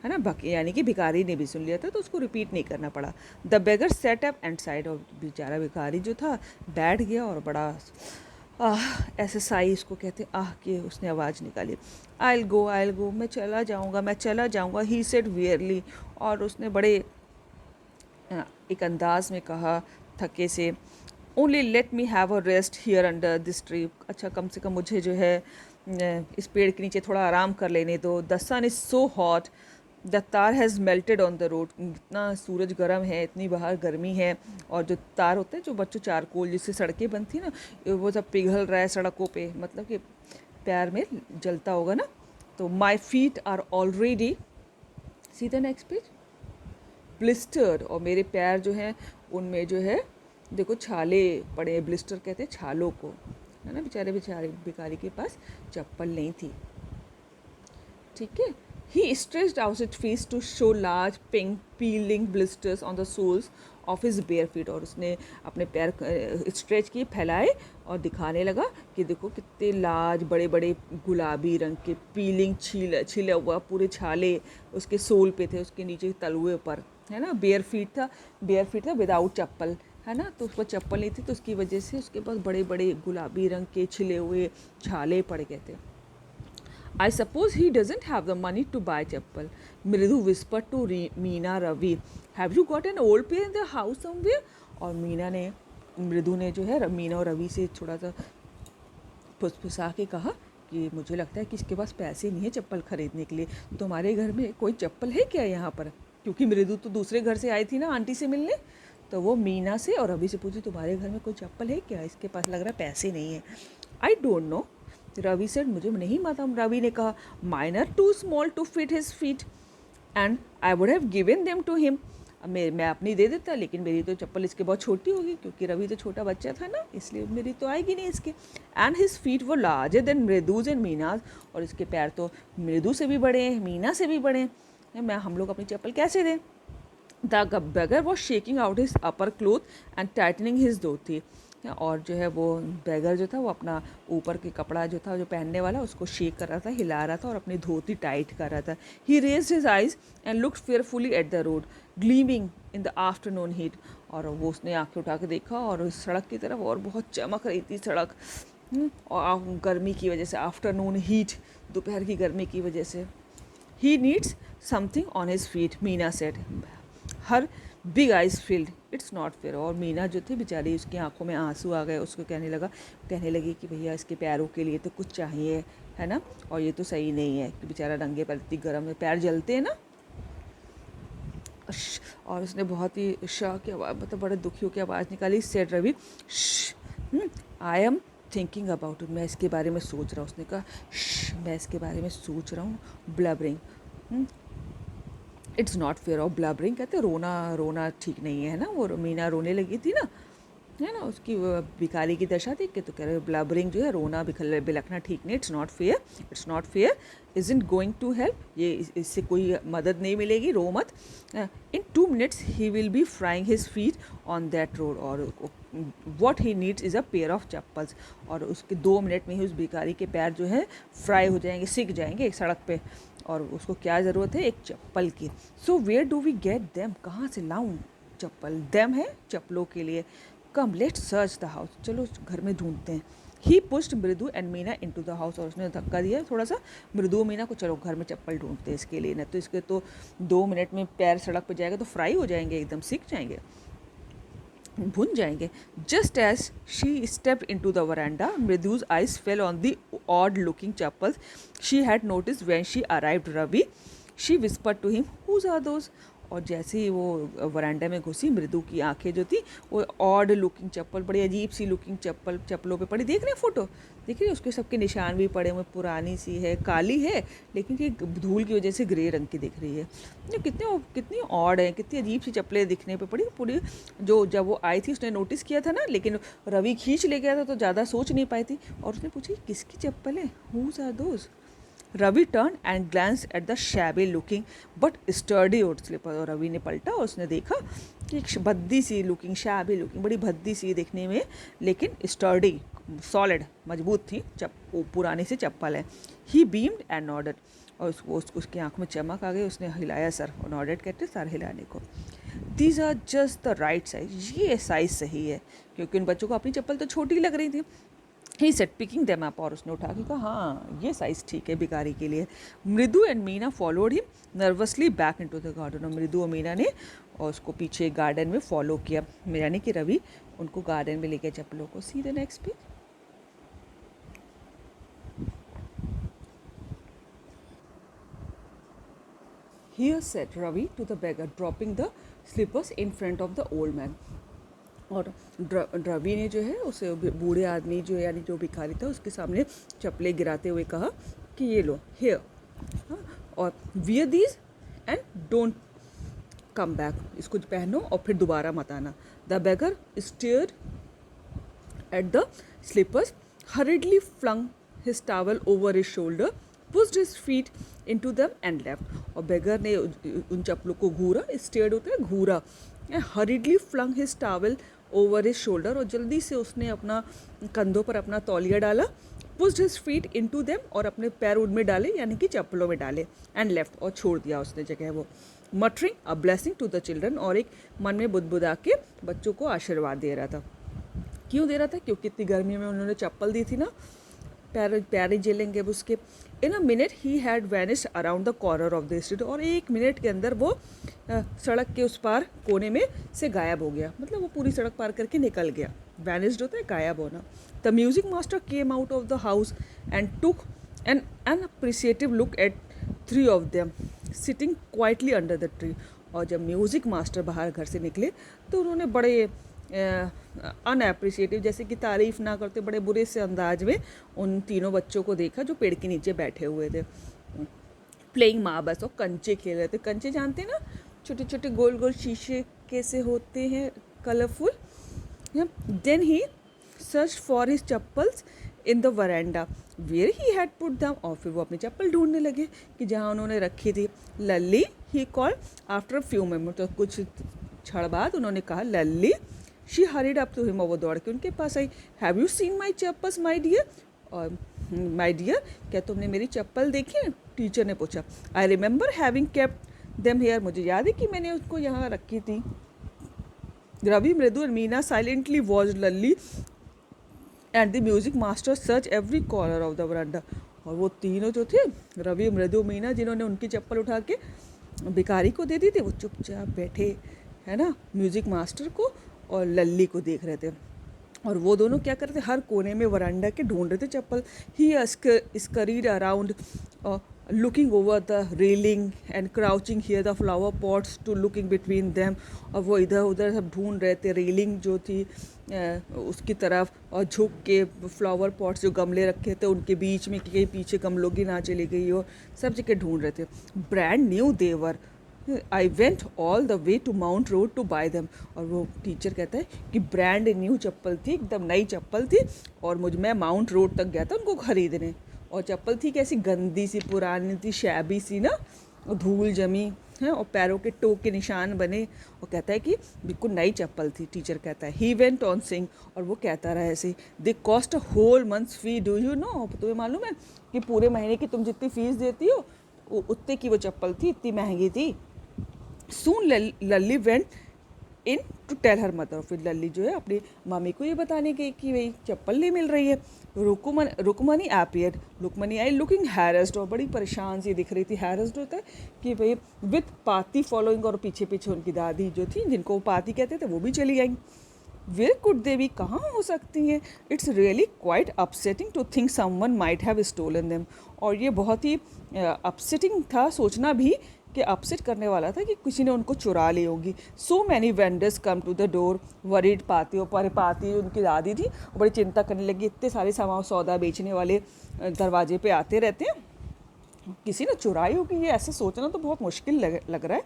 [SPEAKER 1] है ना. यानी कि भिखारी ने भी सुन लिया था, तो उसको रिपीट नहीं करना पड़ा. The beggar set up and side, और बेचारा भिखारी जो था बैठ गया और बड़ा ऐसे साई इसको कहते आह कि उसने आवाज़ निकाली. आई विल गो, मैं चला जाऊँगा, ही सेड वियरली. और उसने बड़े एक अंदाज में कहा थके से, only let me have a rest here under this tree. अच्छा, कम से कम मुझे जो है इस पेड़ के नीचे थोड़ा आराम कर लेने दो. The sun is so hot, the tar has melted on the road. इतना सूरज गर्म है, इतनी बाहर गर्मी है, और जो तार होते हैं जो बच्चों चारकोल जिससे सड़कें बनती ना, वो सब पिघल रहा है सड़कों पे, मतलब कि पैर में जलता होगा ना. तो my feet are already, see the next page, blistered. और मेरे पैर जो हैं उनमें जो है देखो छाले पड़े. ब्लिस्टर कहते हैं छालों को, है ना. बेचारे भिखारी के पास चप्पल नहीं थी. ठीक है. He stretched out his feet to show large pink peeling blisters on the soles of his bare feet. और उसने अपने पैर स्ट्रेच किए, फैलाए, और दिखाने लगा कि देखो कितने लार्ज बड़े बड़े गुलाबी रंग के पीलिंग छिला हुआ पूरे छाले उसके सोल पे थे, उसके नीचे तलुए पर, है ना. बेयर फीट था विदाउट चप्पल, है ना. तो उसको चप्पल नहीं थी, तो उसकी वजह से उसके पास बड़े बड़े गुलाबी रंग के छिले हुए छाले पड़ गए थे. I suppose he doesn't have the money to buy चप्पल. मृदु whispered to Meena Ravi, have you got an old pair in the house somewhere? और मृदु ने जो है मीना और रवि से थोड़ा सा फुसफुसा के कहा कि मुझे लगता है कि इसके पास पैसे नहीं है चप्पल खरीदने के लिए. तुम्हारे घर में कोई चप्पल है क्या यहाँ पर? क्योंकि मृदु तो दूसरे घर से आई थी ना आंटी से मिलने, तो वो मीना से और रवि से पूछी तुम्हारे घर में कोई चप्पल है क्या, इसके पास लग रहा है पैसे नहीं है. I don't know, Ravi said, मुझे नहीं मालूम. रवि ने कहा, mine are too small to fit his feet and I would have given them to him. मैं अपनी दे देता, लेकिन मेरी तो चप्पल इसके बहुत छोटी होगी, क्योंकि रवि तो छोटा बच्चा था ना, इसलिए मेरी तो आएगी नहीं इसके. एंड हिज फीट वो लार्जर देन मृदूज एंड मीनाज. और इसके पैर तो मृदु से भी बड़े हैं, मीना से भी बड़े हैं. हम लोग अपनी चप्पल कैसे दें? The beggar was shaking out his upper cloth and tightening his dhoti. और जो है वो बेगर जो था वो अपना ऊपर के कपड़ा जो था जो पहनने वाला उसको शेक कर रहा था, हिला रहा था, और अपनी धोती टाइट कर रहा था. He raised his eyes and looked fearfully at the road gleaming in the afternoon heat. और वो उसने आंखें उठा के देखा और सड़क की तरफ, और बहुत चमक रही थी सड़क, और गर्मी की वजह से, आफ्टरनून हीट, दोपहर की गर्मी की वजह से. He needs something on his feet, Meena said. Her big eyes field, it's not fair. और मीना जो थी बेचारी, उसकी आंखों में आंसू आ गए. उसको कहने लगी कि भैया इसके पैरों के लिए तो कुछ चाहिए, है ना. और ये तो सही नहीं है कि बेचारा नंगे पैर, इतनी गर्म में पैर जलते हैं ना. और उसने बहुत ही शाह की आवाज़, मतलब बड़े दुखियों की आवाज़ निकाली. Said Ravi, I am thinking about it, मैं इसके बारे में सोच रहा हूँ. उसने कहा, मैं इसके बारे में सोच रहा हूँ. ब्लबरिंग, इट्स नॉट फेयर. और ब्लबरिंग कहते रोना ठीक नहीं है ना. वो मीना रोने लगी थी ना, है ना. उसकी भिखारी की दशा देख के तो कह रहे ब्लबरिंग जो है, रोना बिलखना ठीक नहीं. It's not fair isn't going to help. ये इससे कोई मदद नहीं मिलेगी, रो मत. In 2 minutes he will be frying his feet on that road. और what he needs is a pair of chappals. और उसके 2 मिनट में ही उस भिखारी के पैर जो है फ्राई हो जाएंगे, सिक जाएंगे एक सड़क पे. और उसको क्या ज़रूरत है? एक चप्पल की. So where do we get them, कहाँ से लाऊं चप्पल? देम है चप्पलों के लिए. Come let's search the house, चलो घर में ढूंढते हैं. He pushed Mridu and Meena into the house. और उसने धक्का दिया थोड़ा सा मृदु मीना को, चलो घर में चप्पल ढूंढते हैं इसके लिए. ना तो इसके तो 2 मिनट में पैर सड़क पर जाएगा तो फ्राई हो जाएंगे, एकदम सिक जाएंगे, भुन जाएंगे. Just as she stepped into the veranda, मृदु's eyes fell on the odd looking chappals she had noticed when she arrived. Ravi, she whispered to him, whose are those? और जैसे ही वो वरांडा में घुसी, मृदु की आंखें जो थी वो ऑड लुकिंग चप्पल, बड़ी अजीब सी लुकिंग चप्पलों पे पड़ी। देख रहे हैं फोटो, देख रहे हैं उसके सबके निशान भी पड़े हुए, पुरानी सी है, काली है, लेकिन ये धूल की वजह से ग्रे रंग की दिख रही है। ये कितनी ऑड है, कितनी अजीब सी चप्पलें दिखने पे पड़ी पूरी। जो जब वो आई थी उसने नोटिस किया था ना, लेकिन रवि खींच ले गया था तो ज़्यादा सोच नहीं पाई थी, और उसने पूछी किसकी चप्पल है, whose are those. Ravi turn and glance at the shabby looking but sturdy old slipper. और रवि ने पलटा और उसने देखा कि एक भद्दी सी लुकिंग, शैबी लुकिंग, बड़ी भद्दी सी दिखने में, लेकिन स्टर्डी, सॉलिड, मजबूत थी, पुरानी सी चप्पल है। ही बीम्ड एंड नॉडेड, और उसकी आंख में चमक आ गई, उसने हिलाया सर, और नॉडेड कहते सर हिलाने को। These are just the right size, ये साइज़ सही है, क्योंकि उन बच्चों को अपनी चप्पल तो छोटी लग रही थी। ही सेट पिकिंग देम अप, और उसने उठा के कहा हाँ ये साइज़ ठीक है भिखारी के लिए। मृदु and Meena followed him nervously back into the garden, और मृदु और मीना ने और उसको पीछे गार्डन में फॉलो किया, यानी कि रवि उनको गार्डन में लेके चप्पलों को। सी the next page. Here said Ravi to the beggar, dropping the slippers in front of the old man. और रवि ने जो है उसे बूढ़े आदमी जो यानी जो भिखारी था उसके सामने चप्पलें गिराते हुए कहा कि ये लो, हेयर, और wear these and don't come back, इसको पहनो और फिर दोबारा मत आना। The beggar stared at the slippers, hurriedly flung his towel over his shoulder, pushed his feet into them and left. और बेगर ने उन चप्पलों को घूरा, स्टेयर्ड होता है घूरा, hurriedly flung his towel over his shoulder, और जल्दी से उसने अपना कंधों पर अपना तौलिया डाला, pushed his feet into them, और अपने पैर उनमें डाले यानी कि चप्पलों में डाले, and left, और छोड़ दिया उसने जगह वो। muttering a blessing to the children, और एक मन में बुदबुदा के बच्चों को आशीर्वाद दे रहा था। क्यों दे रहा था? क्योंकि इतनी गर्मी में उन्होंने चप्पल दी थी ना, पैर झेलेंगे अब उसके। In a minute he had vanished around the corner of the street, और एक मिनट के अंदर वो सड़क के उस पार कोने में से गायब हो गया, मतलब वो पूरी सड़क पार करके निकल गया। वैनिश्ड होता है गायब होना। The music master came out of the house and took an unappreciative look at three of them sitting quietly under the tree. और जब म्यूज़िक मास्टर बाहर घर से निकले तो उन्होंने बड़े अनएप्रिशिएटिव, जैसे कि तारीफ़ ना करते, बड़े बुरे से अंदाज में उन तीनों बच्चों को देखा जो पेड़ के नीचे बैठे हुए थे, प्लेइंग मार्बल्स, और कंचे खेल रहे थे। कंचे जानते हैं ना, छोटे छोटे गोल गोल शीशे कैसे होते हैं, colourful. Then he search for his chappals in the veranda where he had put them, और फिर वो अपनी चप्पल ढूंढने लगे कि जहाँ उन्होंने रखी थी। Lalli he called after few minute, तो कुछ क्षण बाद उन्होंने कहा Lalli. She hurried up to him, और वो दौड़ के उनके पास आई। Have you seen my chappals my dear, और माई डियर क्या तुमने मेरी चप्पल देखी है? टीचर ने पूछा। I remember having kept them here, मुझे याद है कि मैंने उसको यहाँ रखी थी। रवि, मृदु और Meena silently watch Lalli and the music master search every corner of the वरांडा, और वो तीनों जो थे, रवि, मृदु, मीना, जिन्होंने उनकी चप्पल उठा के भिखारी को दे दी थी, वो चुपचाप बैठे, है ना, म्यूज़िक मास्टर को और लल्ली को देख रहे थे। और वो दोनों क्या कर रहे थे? हर कोने में वरांडा के ढूंढ रहे थे चप्पल। He scurried around looking over the railing and crouching here the flower pots to looking between them, और वो इधर उधर सब ढूंढ रहे थे, रेलिंग जो थी उसकी तरफ, और झुक के फ्लावर पॉट्स जो गमले रखे थे उनके बीच में, कहीं पीछे गमलों की ना चली गई हो, सब जगह ढूंढ रहे थे। Brand new they were, I went all the way to Mount Road to buy them, और वो टीचर कहता है कि ब्रांड न्यू चप्पल थी, एकदम नई चप्पल थी, और मैं माउंट रोड तक गया था उनको खरीदने। और चप्पल थी कैसी, गंदी सी, पुरानी थी, शैबी सी ना, और धूल जमी है, और पैरों के टो के निशान बने, और कहता है कि बिल्कुल नई चप्पल थी। टीचर कहता है ही वेंट ऑन सिंग, और वो कहता रहा ऐसे, they cost a whole month's fee, do you know, तुम्हें मालूम है कि पूरे महीने की तुम जितनी फीस देती हो उतने की वो चप्पल थी, इतनी महंगी थी। Soon Lalli went in to tell her mother, फिर लल्ली जो है अपनी मम्मी को ये बताने गई कि भाई चप्पल नहीं मिल रही है। Rukmani appeared, Rukmani I looking harassed, और बड़ी परेशान सी दिख रही थी। हैरेस्ड होता है कि भाई विथ पाती फॉलोइंग, और पीछे पीछे उनकी दादी जो थी, जिनको वो पाती कहते थे, वो भी चली आई। वेयर कुड दे बी, कहाँ हो सकती हैं? It's really quite upsetting to think someone might have stolen them, और ये बहुत ही अपसेटिंग था सोचना भी कि अपसेट करने वाला था कि किसी ने उनको चुरा ली होगी। So many vendors come to the door worried Paati, पर पाती उनकी दादी थी, बड़ी चिंता करने लगी, इतने सारे सामान सौदा बेचने वाले दरवाजे पे आते रहते हैं, किसी ने चुराई होगी, ये ऐसे सोचना तो बहुत मुश्किल लग रहा है।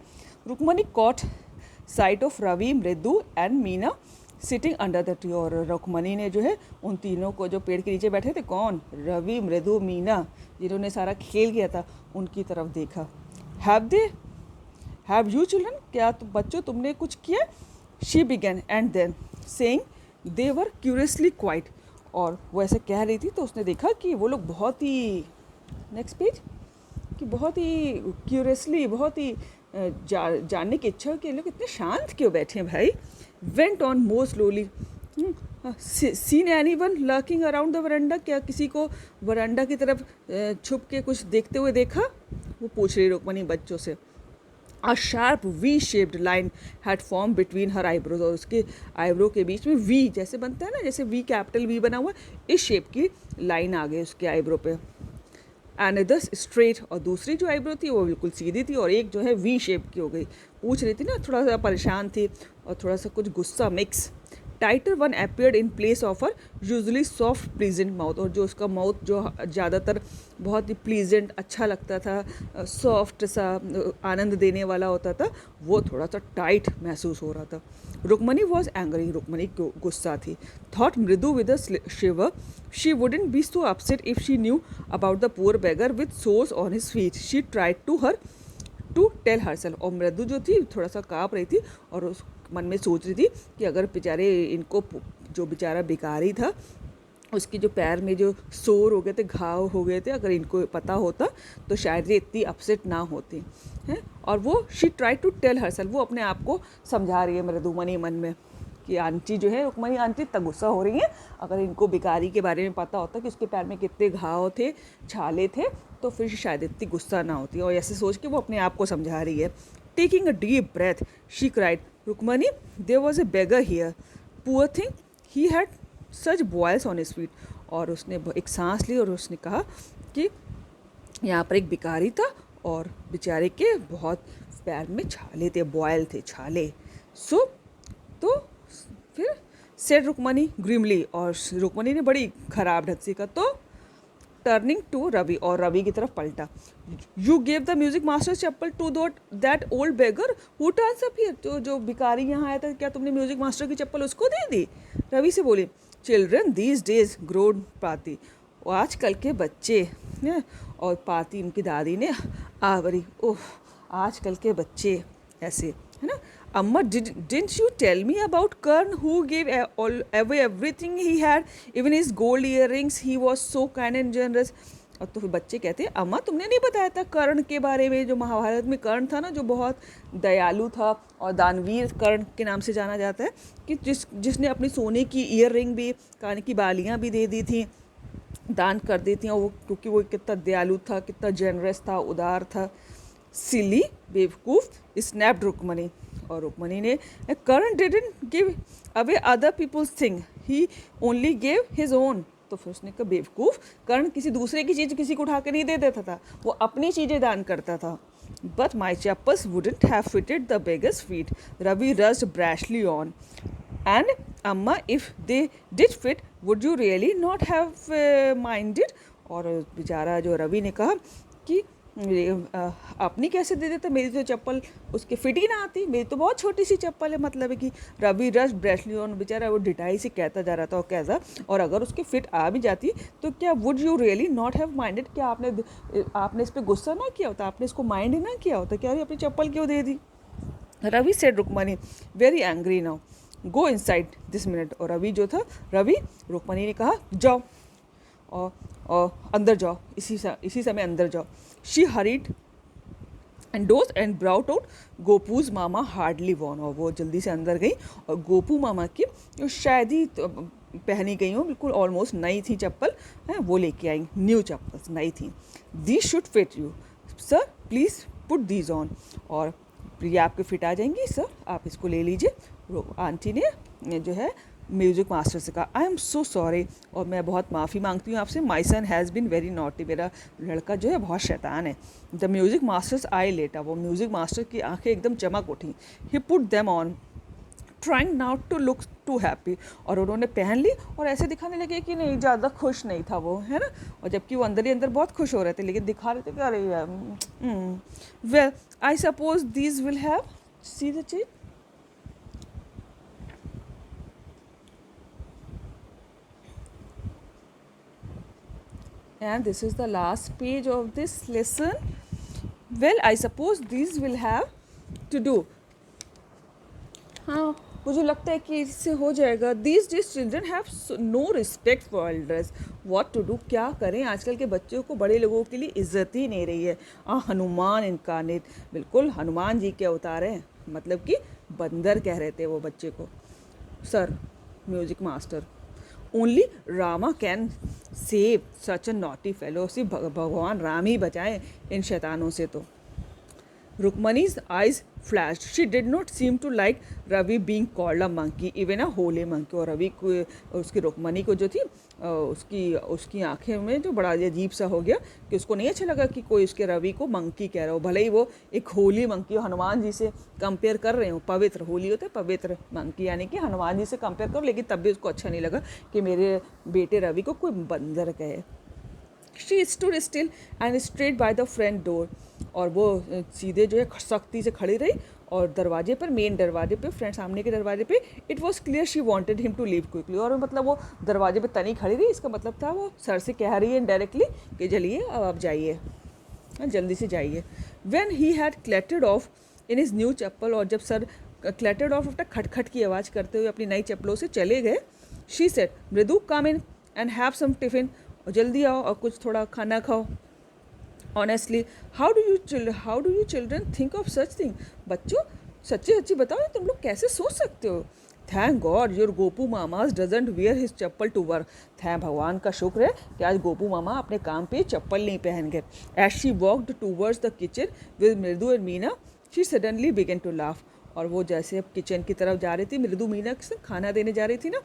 [SPEAKER 1] Rukmini caught sight of Ravi, Mridu and Meena sitting under the tree, और रुक्मणी ने जो है उन तीनों को, जो पेड़ के नीचे बैठे थे, कौन, रवि, मृदु, मीना, जिन्होंने सारा खेल किया था, उनकी तरफ देखा। हैव यू चिल्ड्रन, क्या बच्चों तुमने कुछ किया? She began and then seeing they were curiously quiet, और वो ऐसे कह रही थी तो उसने देखा कि वो लोग बहुत ही, नेक्स्ट पेज, कि बहुत ही क्यूरियसली, बहुत ही जानने की इच्छा कि लोग इतने शांत क्यों बैठे हैं भाई। Went on more slowly, seen any one lurking around the वरांडा, क्या किसी को वरांडा की तरफ छुप के कुछ देखते हुए देखा? वो पूछ रही रुक्मणी बच्चों से। A sharp V-shaped line had formed between her eyebrows, और उसके आईब्रो के बीच में V जैसे बनता है ना, जैसे V कैपिटल V बना हुआ, इस शेप की लाइन आ गई उसके आईब्रो पे। अनदर स्ट्रेट, और दूसरी जो आईब्रो थी वो बिल्कुल सीधी थी, और एक जो है V शेप की हो गई। पूछ रही थी ना, थोड़ा सा परेशान थी और थोड़ा सा कुछ गुस्सा mix. Tighter one appeared in place of her usually soft pleasant mouth, और जो उसका माउथ जो ज़्यादातर बहुत ही प्लीजेंट अच्छा लगता था, सॉफ्ट सा आनंद देने वाला होता था, वो थोड़ा सा टाइट महसूस हो रहा था। रुक्मणी वॉज एंग्री, रुक्मणी को गुस्सा थी। Thought Mridu with a shiver she wouldn't be so upset if she knew about the poor beggar with sores on his feet, she tried to tell herself, और मृदु जो थी थोड़ा सा काँप रही थी और उस मन में सोच रही थी कि अगर बेचारे इनको, जो बेचारा भिखारी था उसके जो पैर में जो सोर हो गए थे, घाव हो गए थे, अगर इनको पता होता तो शायद ये इतनी अपसेट ना होती हैं। और वो she try to tell herself, वो अपने आप को समझा रही है मृदुमणि मन में कि आंटी जो है, रुक्मणी आंटी इतना गुस्सा हो रही है, अगर इनको भिखारी के बारे में पता होता कि उसके पैर में कितने घाव थे, छाले थे, तो फिर शायद इतनी गुस्सा ना होती। और ऐसे सोच के वो अपने आप को समझा रही है। Taking a deep breath she cried, Rukmini there was a beggar here, poor thing he had such boils on his feet, और उसने एक सांस ली और उसने कहा कि यहाँ पर एक भिखारी था और बेचारे के बहुत पैर में छाले थे, बॉयल थे, छाले। सो तो फिर सेड रुक्मणी ग्रिमली, और रुक्मणी ने बड़ी खराब ढंग से कहा, तो टर्निंग टू रवि, और रवि की तरफ पलटा। You gave the music master chappal to that old beggar who turns up here, तो जो भिखारी यहाँ आया था, क्या तुमने म्यूजिक मास्टर की चप्पल उसको दे दी? रवि से बोली। चिल्ड्रन दीज डेज ग्रोड पाती, और आजकल के बच्चे हैं, और पाती उनकी दादी ने आवरी, ओह आजकल के बच्चे ऐसे, है ना। अम्मा didn't you tell me about Kern who gave away everything he had, even his gold earrings, he was so kind and generous। और तो फिर बच्चे कहते हैं, अम्मा तुमने नहीं बताया था कर्ण के बारे में, जो महाभारत में कर्ण था ना, जो बहुत दयालु था और दानवीर कर्ण के नाम से जाना जाता है, कि जिसने अपनी सोने की ईयर रिंग भी, कान की बालियाँ भी दे दी थी, दान कर दी थी, और वो क्योंकि वो कितना दयालु था, कितना जेनरस था, उदार था। सिली बेवकूफ़ स्नैप्ड रुक्मणी, और रुक्मणी ने, Karna didn't give away other people's thing, he only gave his own, तो फिर उसने कहा बेवकूफ़, कर्ण किसी दूसरे की चीज़ किसी को उठा के नहीं दे देता था, वो अपनी चीज़ें दान करता था। But my chappals wouldn't have fitted the beggar's feet, Ravi rushed brashly on, and Amma if they did fit would you really not have minded, और बेचारा जो रवि ने कहा कि अपनी कैसे दे देता, मेरी तो चप्पल उसके फिट ही ना आती, मेरी तो बहुत छोटी सी चप्पल है। मतलब है कि रवि रश ब्रेसलियन बेचारा वो डिटाई से कहता जा रहा था, और कैसा, और अगर उसके फिट आ भी जाती तो क्या would you really not have minded, क्या आपने इस पर गुस्सा ना किया होता, आपने इसको माइंड ही ना किया होता, क्या अपनी चप्पल क्यों दे दी? Ravi said Rukmini very angry now, go inside this minute, और रवि जो था, रवि, रुक्मणी ने कहा जाओ, और अंदर जाओ, इसी समय अंदर जाओ। She hurried indoors and brought out Gopu's Mama hardly worn, और वो जल्दी से अंदर गई, और गोपू मामा की जो शायद ही पहनी गई हो, बिल्कुल ऑलमोस्ट नई थी चप्पल, हैं, वो लेके आई, न्यू चप्पल नई थी। These should fit you sir, please put these on, और ये आपके फिट आ जाएंगी सर, आप इसको ले लीजिए। आंटी ने जो है म्यूज़िक मास्टर से कहा, आई एम सो सॉरी, और मैं बहुत माफ़ी मांगती हूँ आपसे, माई सन हैज़ बिन वेरी नॉटी, मेरा लड़का जो है बहुत शैतान है। द म्यूज़िक मास्टर्स आई लेटा, वो म्यूज़िक मास्टर की आंखें एकदम चमक उठी। He put them on trying not to look too happy, और उन्होंने पहन ली और ऐसे दिखाने लगे कि नहीं, ज़्यादा खुश नहीं था वो, है ना, और जबकि वो अंदर ही अंदर बहुत खुश हो रहे थे, लेकिन दिखा रहे थे कि अरे well I suppose these will have, see the चीज, and this is the last page of this lesson. Well, I suppose these will have to do. हाँ, मुझे लगता है कि इससे हो जाएगा. These days children have no respect for elders. What to do? क्या करें, आजकल के बच्चों को बड़े लोगों के लिए इज्जत ही नहीं रही है. हनुमान इनकारनेट, बिल्कुल हनुमान जी के अवतार हैं, मतलब कि बंदर कह रहे थे वो बच्चे को. Sir music master, only Rama can save such a naughty fellow, सिर्फ भगवान राम ही बचाएं इन शैतानों से. तो Rukmini's eyes flashed, she did not seem to like Ravi being called a monkey, even a holy monkey. और रवि को, उसकी रुक्मणी को जो थी, उसकी आंखें में जो बड़ा अजीब सा हो गया कि उसको नहीं अच्छा लगा कि कोई उसके रवि को मंकी कह रहा हो, भले ही वो एक होली मंकी हो, हनुमान जी से कंपेयर कर रहे हो. पवित्र होली होते पवित्र, मंकी यानी कि हनुमान जी से कंपेयर करो, लेकिन तब भी उसको अच्छा नहीं लगा कि मेरे बेटे रवि को कोई बंदर कहे. She stood still and straight by the front door, और वो सीधे जो है सख्ती से खड़ी रही और दरवाजे पर, मेन दरवाजे पे, फ्रंट सामने के दरवाजे पे. It was clear she wanted him to leave quickly, और मतलब वो दरवाजे पे तनी खड़ी रही, इसका मतलब था वो सर से कह रही है डायरेक्टली कि चलिए अब आप जाइए, जल्दी से जाइए. When he had clattered off in his new chappal, और जब सर क्लैटेड ऑफ अपना खटखट की आवाज़ करते हुए अपनी नई चप्पलों से चले गए. She said, Mridu come in and have some tiffin, और जल्दी आओ और कुछ थोड़ा खाना खाओ. Honestly how do you children think of such thing, बच्चों सच्ची सच्ची बताओ तुम लोग कैसे सोच सकते हो. Thank God your Gopu mama's doesn't wear his chappal to work, thank भगवान का शुक्र है कि आज गोपू मामा अपने काम पे चप्पल नहीं पहन गए. As she walked towards the kitchen with Mridu and Meena, she suddenly began to laugh, और वो जैसे अब किचन की तरफ जा रही थी, मृदु मीना से खाना देने जा रही थी ना,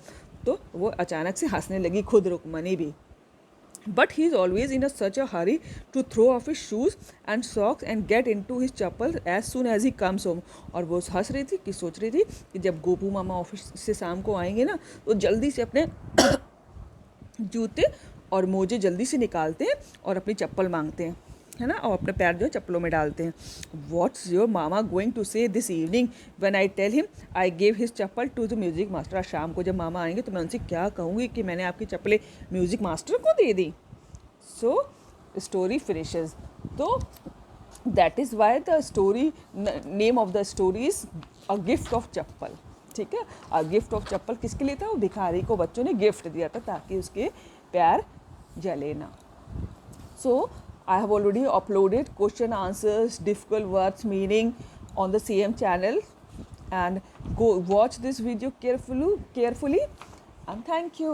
[SPEAKER 1] तो वो अचानक से हंसने लगी, खुद रुक्मणी भी. But he is always in such a hurry to throw off his shoes and socks and get into his chappal as soon as he comes home. और वो हंस रही थी कि सोच रही थी कि जब गोपू मामा ऑफिस से शाम को आएंगे ना, तो जल्दी से अपने जूते और मोजे जल्दी से निकालते हैं और अपनी चप्पल मांगते हैं, है ना, और अपने पैर जो है चप्पलों में डालते हैं. What's your mama going to say this evening when I tell him I gave his chappal to the music master. आज शाम को जब मामा आएंगे तो मैं उनसे क्या कहूँगी कि मैंने आपकी चप्पलें म्यूज़िक मास्टर को दे दी. So story finishes. तो that is why the story, name of the story is a gift of chappal. ठीक है, अ गिफ्ट ऑफ चप्पल किसके लिए था, वो भिखारी को बच्चों ने गिफ्ट दिया था ताकि उसके पैर जले ना. सो I have already uploaded question answers, difficult words, meaning on the same channel, and go watch this video carefully and thank you.